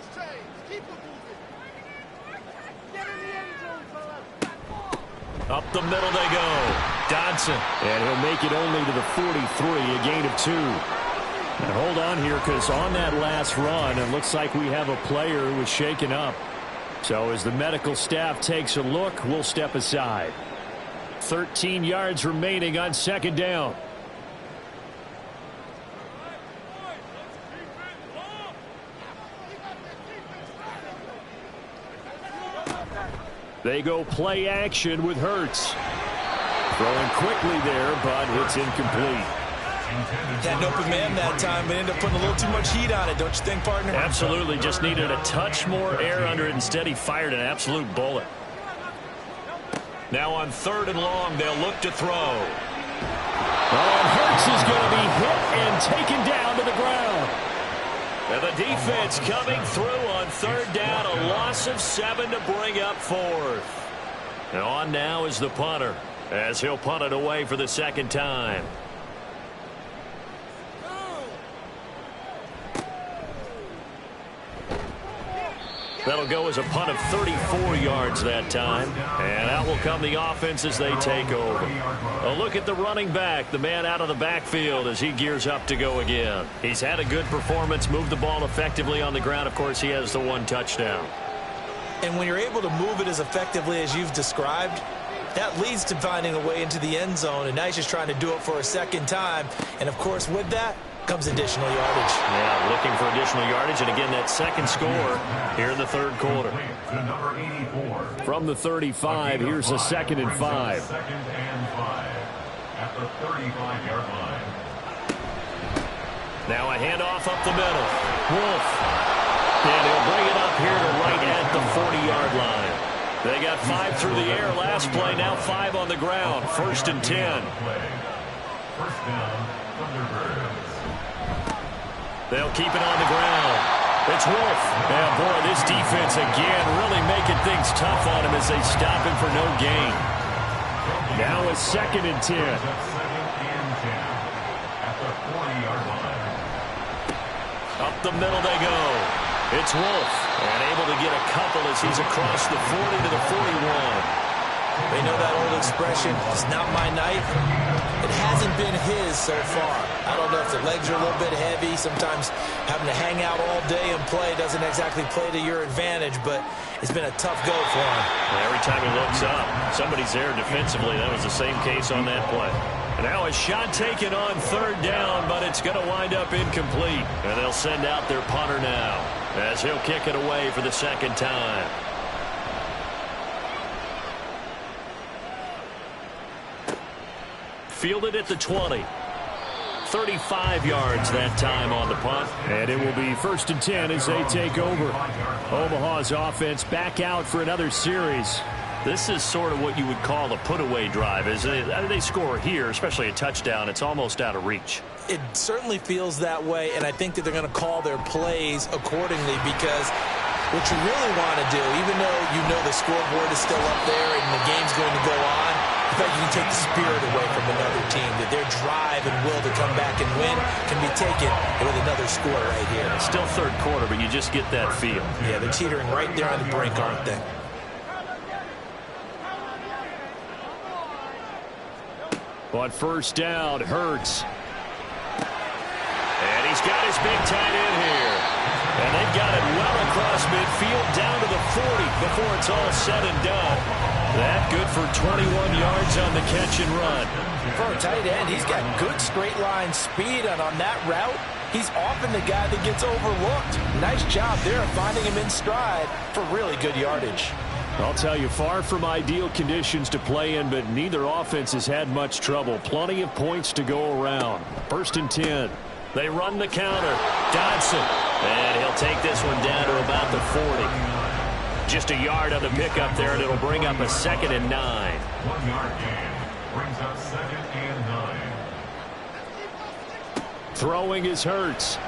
Up the middle they go. Dodson. And he'll make it only to the 43, a gain of 2. And hold on here, because on that last run, it looks like we have a player who was shaken up. So as the medical staff takes a look, we'll step aside. 13 yards remaining on second down. They go play action with Hurts. Throwing quickly there, but it's incomplete. Had an open man that time, but ended up putting a little too much heat on it, don't you think, partner? Absolutely. Just needed a touch more air under it. Instead, he fired an absolute bullet. Now on 3rd and long, they'll look to throw. And Hurts is going to be hit and taken down to the ground. And the defense coming through on 3rd down, a loss of 7 to bring up 4th. And on now is the punter, as he'll punt it away for the 2nd time. That'll go as a punt of 34 yards that time. And out will come the offense as they take over. A look at the running back, the man out of the backfield as he gears up to go again. He's had a good performance, moved the ball effectively on the ground. Of course, he has the 1 touchdown. And when you're able to move it as effectively as you've described, that leads to finding a way into the end zone. And now he's just trying to do it for a 2nd time. And, of course, with that comes additional yardage. Yeah, looking for additional yardage. And, again, that 2nd score here in the 3rd quarter. From the 35, here's a 2nd and 5. 2nd and 5 at the 35-yard line. Now a handoff up the middle. Wolf. And he'll bring it up here to right at the 40-yard line. They got 5 through the air last play, now 5 on the ground. 1st and 10. 1st down, Thunderbirds. They'll keep it on the ground. It's Wolf. And boy, this defense again really making things tough on him as they stop him for no gain. Now a 2nd and 10. 2nd and 10 at the 40-yard line. Up the middle they go. It's Wolf, and able to get a couple as he's across the 40 to the 41. They know that old expression, it's not my night. It hasn't been his so far. I don't know if the legs are a little bit heavy. Sometimes having to hang out all day and play doesn't exactly play to your advantage, but it's been a tough go for him. Every time he looks up, somebody's there defensively. That was the same case on that play. And now a shot taken on 3rd down, but it's going to wind up incomplete. And they'll send out their punter now as he'll kick it away for the 2nd time. Fielded at the 20. 35 yards that time on the punt. And it will be 1st and 10 as they take over. Omaha's offense back out for another series. This is sort of what you would call a put-away drive. As they score here, especially a touchdown, it's almost out of reach. It certainly feels that way, and I think that they're going to call their plays accordingly because what you really want to do, even though you know the scoreboard is still up there and the game's going to go on, in fact, you can take the spirit away from another team, that their drive and will to come back and win can be taken with another score right here. It's still 3rd quarter, but you just get that feel. Yeah, they're teetering right there on the brink, aren't they? On 1st down, Hurts. And he's got his big tight end here. And they've got it well across midfield down to the 40 before it's all said and done. That good for 21 yards on the catch and run. For a tight end, he's got good straight line speed, and on that route, he's often the guy that gets overlooked. Nice job there of finding him in stride for really good yardage. I'll tell you, far from ideal conditions to play in, but neither offense has had much trouble. Plenty of points to go around. 1st and 10. They run the counter. Dodson. And he'll take this one down to about the 40. Just a yard on the pickup there, and it'll bring up a 2nd and 9. 1 yard gain brings up 2nd and 9. Throwing is Hurts.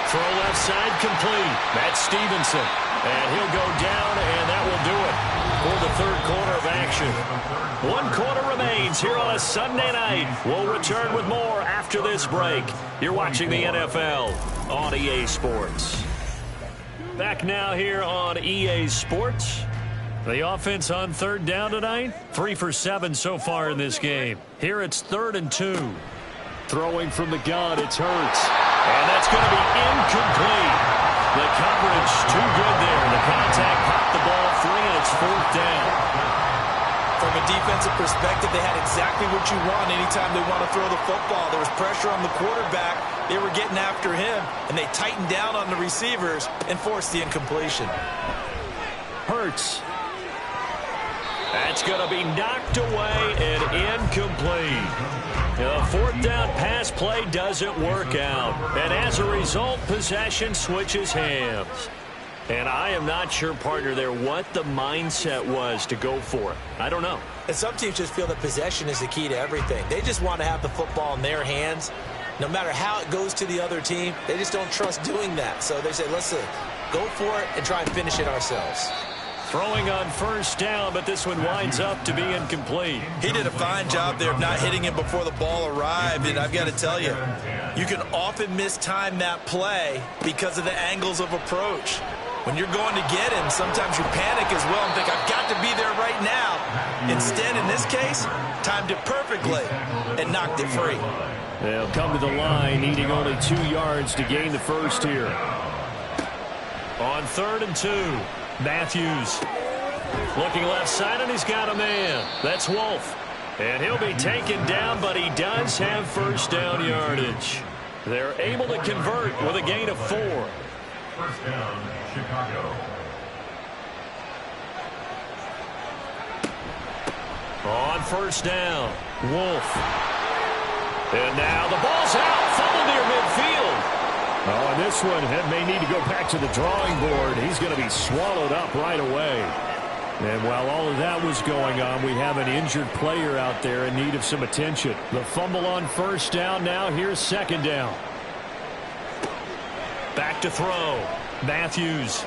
Throw left side complete. That's Stevenson. And he'll go down, and that will do it for the 3rd quarter of action. 1 quarter remains here on a Sunday night. We'll return with more after this break. You're watching the NFL on EA Sports. Back now here on EA Sports. The offense on 3rd down tonight, 3 for 7 so far in this game. Here it's 3rd and 2. Throwing from the gun, it's Hurts. And that's going to be incomplete. The coverage too a defensive perspective, they had exactly what you want anytime they want to throw the football. There was pressure on the quarterback. They were getting after him, and they tightened down on the receivers and forced the incompletion. Hurts. That's going to be knocked away and incomplete. The fourth down pass play doesn't work out. And as a result, possession switches hands. And I am not sure, partner, there what the mindset was to go for it. I don't know. And some teams just feel that possession is the key to everything. They just want to have the football in their hands. No matter how it goes to the other team, they just don't trust doing that. So they say, listen, go for it and try and finish it ourselves. Throwing on first down, but this one winds up to be incomplete. He did a fine job there of not hitting him before the ball arrived, and I've got to tell you, you can often mistime that play because of the angles of approach. When you're going to get him, sometimes you panic as well and think, I've got to be there right now. Instead, in this case, timed it perfectly and knocked it free. They'll come to the line, needing only 2 yards to gain the first here. On 3rd and 2. Matthews looking left side, and he's got a man. That's Wolf. And he'll be taken down, but he does have first down yardage. They're able to convert with a gain of 4. First down, Chicago. On first down, Wolf. And now the ball's out. Fumble near midfield. Oh, and this one may need to go back to the drawing board. He's going to be swallowed up right away. And while all of that was going on, we have an injured player out there in need of some attention. The fumble on first down. Now here's second down. Back to throw. Matthews.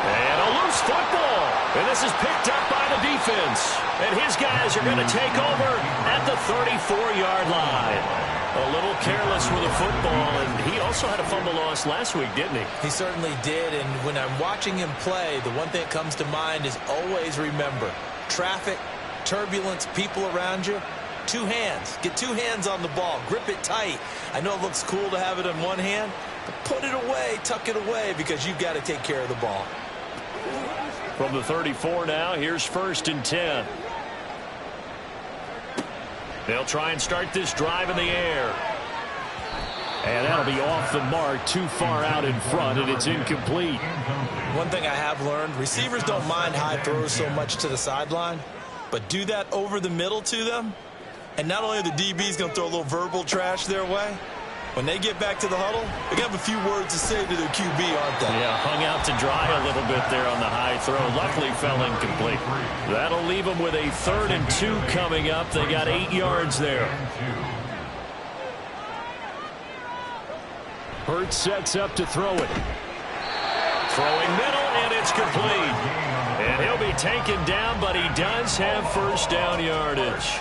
And a loose football. And this is picked up by the defense. And his guys are going to take over at the 34-yard line. A little careless with the football, and he also had a fumble loss last week, didn't he? He certainly did, and when I'm watching him play, the one thing that comes to mind is always remember, traffic, turbulence, people around you, 2 hands. Get 2 hands on the ball. Grip it tight. I know it looks cool to have it in one hand, but put it away, tuck it away, because you've got to take care of the ball. From the 34 now, here's 1st and 10. They'll try and start this drive in the air. And that'll be off the mark, too far out in front, and it's incomplete. One thing I have learned, receivers don't mind high throws so much to the sideline, but do that over the middle to them, and not only are the DBs going to throw a little verbal trash their way, when they get back to the huddle, they have a few words to say to their QB, aren't they? Yeah, hung out to dry a little bit there on the high throw. Luckily fell incomplete. That'll leave them with a 3rd and 2 coming up. They got 8 yards there. Hurts sets up to throw it. Throwing middle, and it's complete. And he'll be taken down, but he does have first down yardage.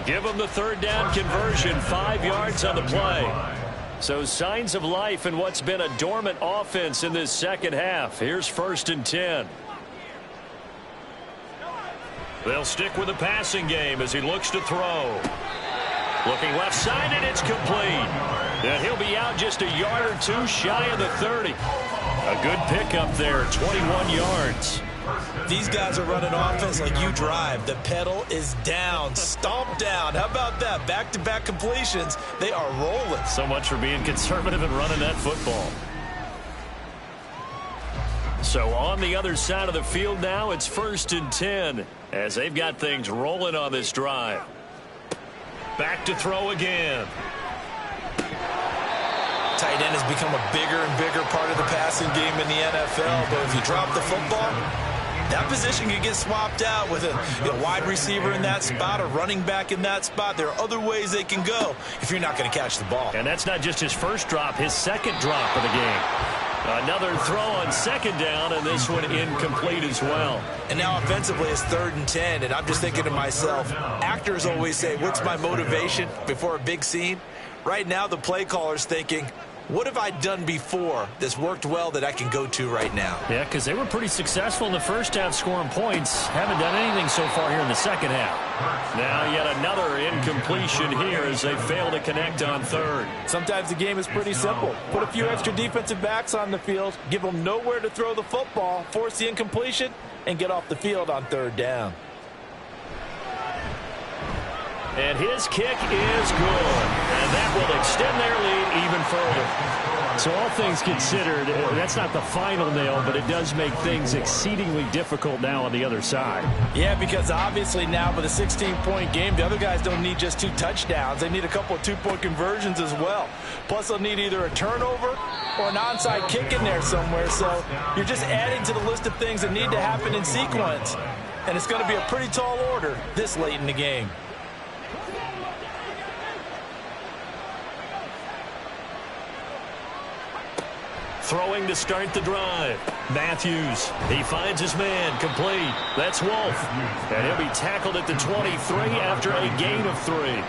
Give him the 3rd down conversion, 5 yards on the play. So signs of life in what's been a dormant offense in this second half. Here's 1st and 10. They'll stick with the passing game as he looks to throw. Looking left side, and it's complete. And he'll be out just a yard or 2 shy of the 30. A good pickup there, 21 yards. These guys are running offense like you drive. The pedal is down, stomp down. How about that? Back-to-back completions. They are rolling. So much for being conservative and running that football. So on the other side of the field now, it's 1st and 10 as they've got things rolling on this drive. Back to throw again. Tight end has become a bigger and bigger part of the passing game in the NFL, but if you drop the football, that position can get swapped out with a wide receiver in that spot, a running back in that spot. There are other ways they can go if you're not going to catch the ball. And that's not just his first drop, his second drop of the game. Another throw on 2nd down, and this one incomplete as well. And now offensively it's 3rd and 10, and I'm just thinking to myself, actors always say, what's my motivation before a big scene? Right now the play caller's thinking, what have I done before that's worked well that I can go to right now? Yeah, because they were pretty successful in the first half scoring points. Haven't done anything so far here in the second half. Now yet another incompletion here as they fail to connect on 3rd. Sometimes the game is pretty simple. Put a few extra defensive backs on the field, give them nowhere to throw the football, force the incompletion, and get off the field on 3rd down. And his kick is good. And that will extend their lead even further. So all things considered, that's not the final nail, but it does make things exceedingly difficult now on the other side. Yeah, because obviously now with a 16-point game, the other guys don't need just 2 touchdowns. They need a couple of 2-point conversions as well. Plus, they'll need either a turnover or an onside kick in there somewhere. So you're just adding to the list of things that need to happen in sequence. And it's going to be a pretty tall order this late in the game. Throwing to start the drive. Matthews, he finds his man, complete. That's Wolf. And he'll be tackled at the 23 after a gain of 3.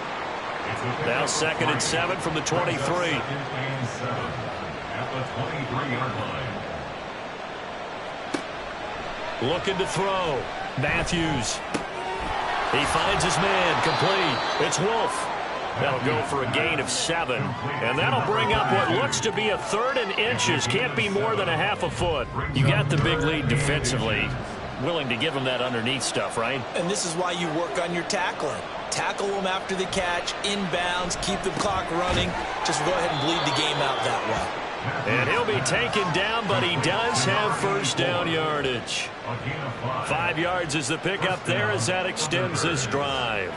Now 2nd and 7 from the 23. Looking to throw. Matthews. He finds his man, complete. It's Wolf. That'll go for a gain of 7. And that'll bring up what looks to be a 3rd and inches. Can't be more than a half a foot. You got the big lead defensively. Willing to give them that underneath stuff, right? And this is why you work on your tackling. Tackle them after the catch, inbounds, keep the clock running. Just go ahead and bleed the game out that way. And he'll be taken down, but he does have 1st down yardage. 5 yards is the pickup there as that extends this drive.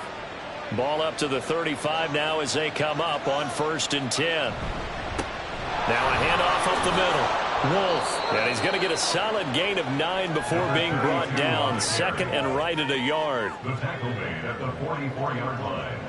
Ball up to the 35 now as they come up on 1st and 10. Now a handoff up the middle. Wolf. And he's going to get a solid gain of 9 before being brought down. 2nd and right at a yard. The tackle made at the 44-yard line.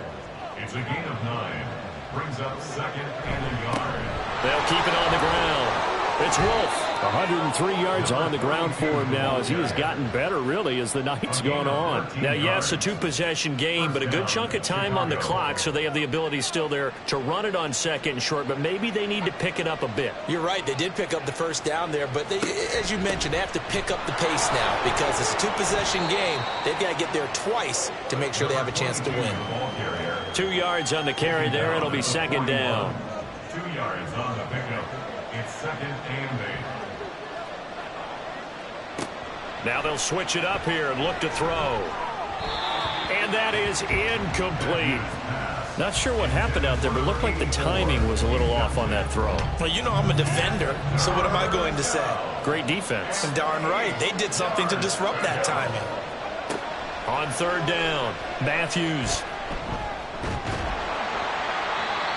It's a gain of 9. Brings up 2nd and a yard. They'll keep it on the ground. It's Wolf. 103 yards on the ground for him now as he has gotten better, really, as the night's gone on. Now, yes, a 2-possession game, but a good chunk of time on the clock, so they have the ability still there to run it on 2nd and short, but maybe they need to pick it up a bit. You're right. They did pick up the 1st down there, but they, as you mentioned, they have to pick up the pace now because it's a 2-possession game. They've got to get there twice to make sure they have a chance to win. 2 yards on the carry there. It'll be 2nd down. 2 yards on the pickup. It's 2nd and 8. Now they'll switch it up here and look to throw. And that is incomplete. Not sure what happened out there, but it looked like the timing was a little off on that throw. Well, you know I'm a defender, so what am I going to say? Great defense. And darn right, they did something to disrupt that timing. On 3rd down, Matthews.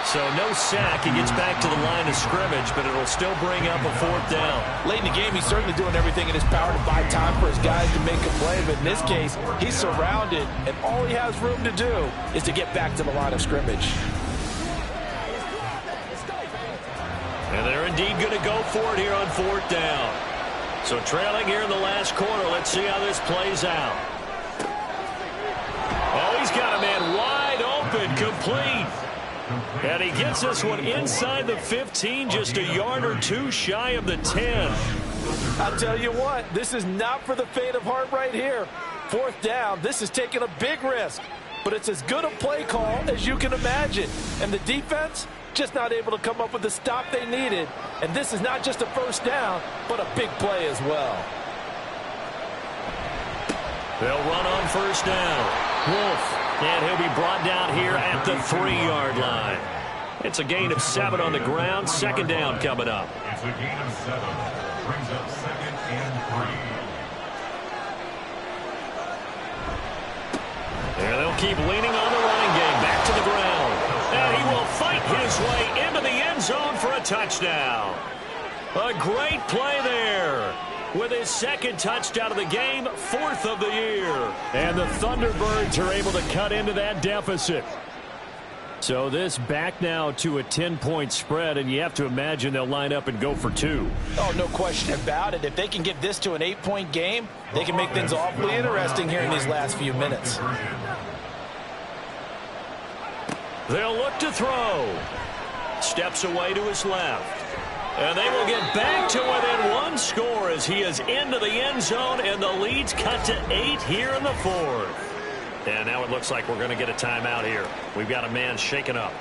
So no sack. He gets back to the line of scrimmage, but it'll still bring up a 4th down. Late in the game, he's certainly doing everything in his power to buy time for his guys to make a play. But in this case, he's surrounded, and all he has room to do is to get back to the line of scrimmage. And they're indeed going to go for it here on 4th down. So trailing here in the last quarter. Let's see how this plays out. Oh, he's got a man wide open, complete. And he gets this one inside the 15, just a yard or 2 shy of the 10. I'll tell you what, this is not for the faint of heart right here. 4th down, this is taking a big risk. But it's as good a play call as you can imagine. And the defense, just not able to come up with the stop they needed. And this is not just a 1st down, but a big play as well. They'll run on 1st down. Wolf. And he'll be brought down here at the 3-yard line. It's a gain of 7 on the ground. 2nd down coming up. It's a gain of 7. Brings up 2nd and 3. And they'll keep leaning on the running game. Back to the ground. And he will fight his way into the end zone for a touchdown. A great play there. With his 2nd touchdown of the game, 4th of the year. And the Thunderbirds are able to cut into that deficit. So this back now to a 10-point spread, and you have to imagine they'll line up and go for 2. Oh, no question about it. If they can get this to an 8-point game, they can make things awfully interesting here in these last few minutes. They'll look to throw. Steps away to his left. And they will get back to within 1 score as he is into the end zone, and the lead's cut to 8 here in the 4th. And now it looks like we're going to get a timeout here. We've got a man shaken up.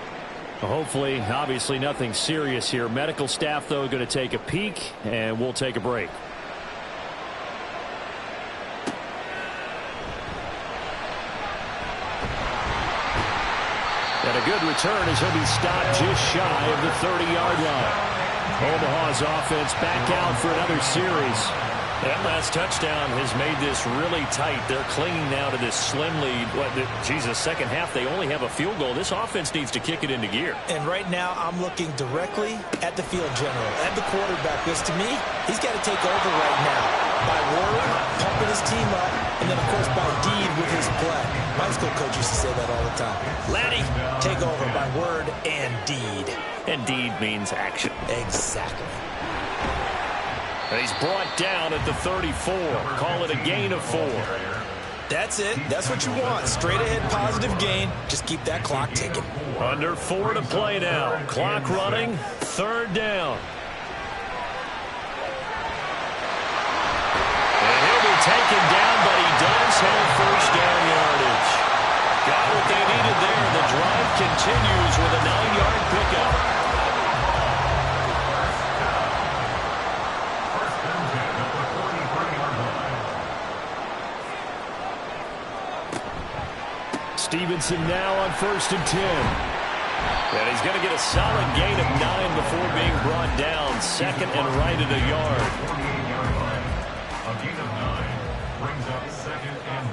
Hopefully, obviously nothing serious here. Medical staff, though, going to take a peek, and we'll take a break. a good return as he'll be stopped just shy of the 30-yard line. Omaha's offense back out for another series. That last touchdown has made this really tight. They're clinging now to this slim lead. Second half, they only have a field goal. This offense needs to kick it into gear. And right now, I'm looking directly at the field general, at the quarterback, because to me, he's got to take over right now. By word, pumping his team up, and then, of course, by deed with his play. My school coach used to say that all the time. Laddie, take over by word and deed. And deed means action. Exactly. And he's brought down at the 34. Call it a gain of 4. That's it. That's what you want. Straight ahead positive gain. Just keep that clock ticking. Under 4 to play now. Clock running. 3rd down. And he'll be taken down, but he does have first down yardage. Got what they needed there. The drive continues with a 9-yard pickup. Stevenson now on 1st and 10. And he's going to get a solid gain of 9 before being brought down. 2nd and right at a yard. 48-yard line. A gain of 9 brings up 2nd and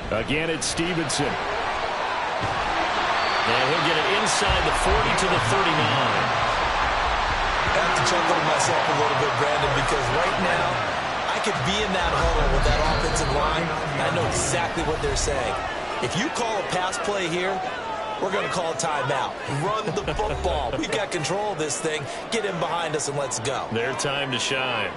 1. Again, it's Stevenson. And he'll get it inside the 40 to the 39. I have to chuckle to myself a little bit, Brandon, because right now I could be in that huddle with that offensive line, and I know exactly what they're saying. If you call a pass play here, we're going to call a timeout. Run the football. We've got control of this thing. Get him behind us and let's go. Their time to shine.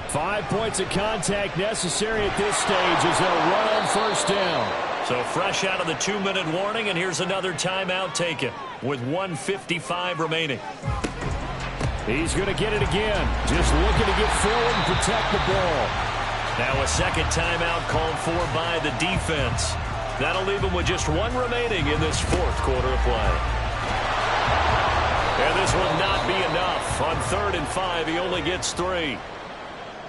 5 points of contact necessary at this stage as they'll run on 1st down. So fresh out of the 2-minute warning, and here's another timeout taken with 1:55 remaining. He's going to get it again. Just looking to get forward and protect the ball. Now a second timeout called for by the defense. That'll leave him with just 1 remaining in this 4th quarter of play. And this will not be enough. On 3rd and 5, he only gets 3.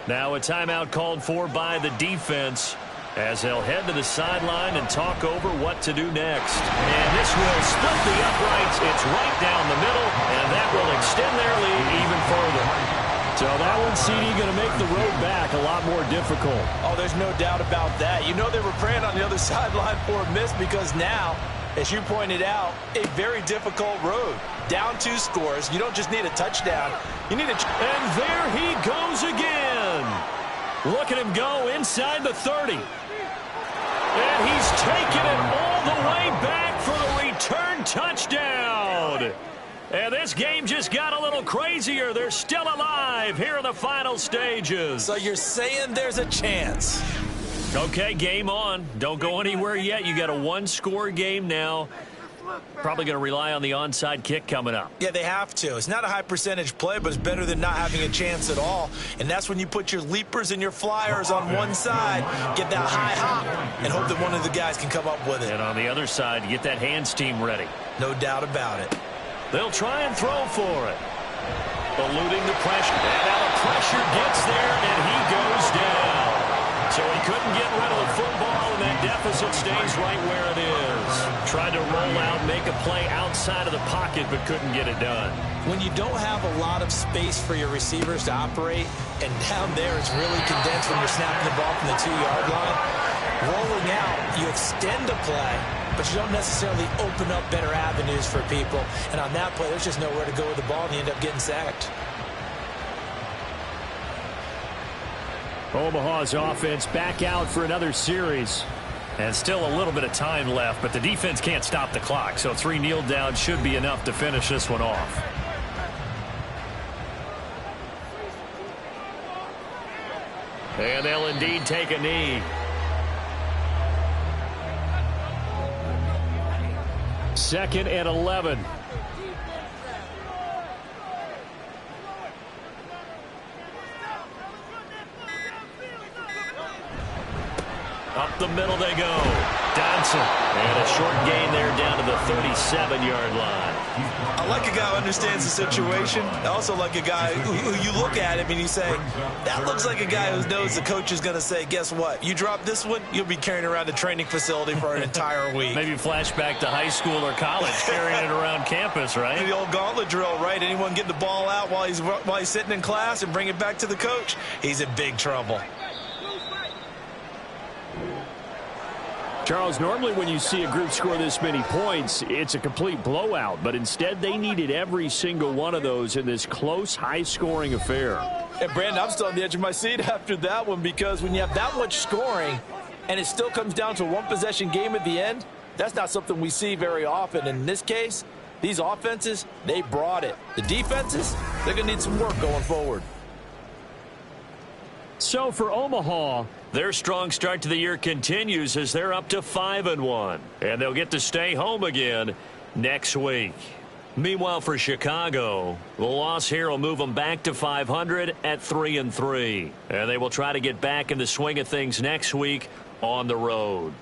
Now a timeout called for by the defense, as they'll head to the sideline and talk over what to do next. And this will split the uprights. It's right down the middle, and that will extend their lead even further. So that one, CD, going to make the road back a lot more difficult. Oh, there's no doubt about that. You know they were praying on the other sideline for a miss because now, as you pointed out, a very difficult road. Down 2 scores. You don't just need a touchdown. You need a... And there he goes again. Look at him go inside the 30. And he's taken it all the way back for the return touchdown. And this game just got a little crazier. They're still alive here in the final stages. So you're saying there's a chance? Okay, game on. Don't go anywhere yet. You got a 1-score game now. Probably going to rely on the onside kick coming up. Yeah, they have to. It's not a high percentage play, but it's better than not having a chance at all. And that's when you put your leapers and your flyers on one side, get that high hop, and hope that one of the guys can come up with it. And on the other side, get that hands team ready. No doubt about it. They'll try and throw for it. Eluding the pressure. And now the pressure gets there, and he goes down. So he couldn't get rid of the football, and that deficit stays right where it is. Tried to roll out, make a play outside of the pocket, but couldn't get it done. When you don't have a lot of space for your receivers to operate, and down there it's really condensed when you're snapping the ball from the 2-yard line, rolling out, you extend a play, but you don't necessarily open up better avenues for people. And on that play, there's just nowhere to go with the ball, and you end up getting sacked. Omaha's offense back out for another series. And still a little bit of time left, but the defense can't stop the clock, so 3 kneel downs should be enough to finish this one off. And they'll indeed take a knee. Second and 11. Up the middle they go. Dodson. And a short gain there down to the 37-yard line. I like a guy who understands the situation. I also like a guy who you look at him and you say, that looks like a guy who knows the coach is going to say, guess what? You drop this one, you'll be carrying around the training facility for an entire week. Maybe flashback to high school or college, carrying it around campus, right? The old gauntlet drill, right? Anyone get the ball out while he's sitting in class and bring it back to the coach, he's in big trouble. Charles, normally when you see a group score this many points, it's a complete blowout. But instead, they needed every single one of those in this close, high-scoring affair. And, Brandon, I'm still on the edge of my seat after that one because when you have that much scoring and it still comes down to a one-possession game at the end, that's not something we see very often. In this case, these offenses, they brought it. The defenses, they're going to need some work going forward. So for Omaha, their strong start to the year continues as they're up to 5-1. And they'll get to stay home again next week. Meanwhile, for Chicago, the loss here will move them back to 500 at 3-3. And they will try to get back in the swing of things next week on the road.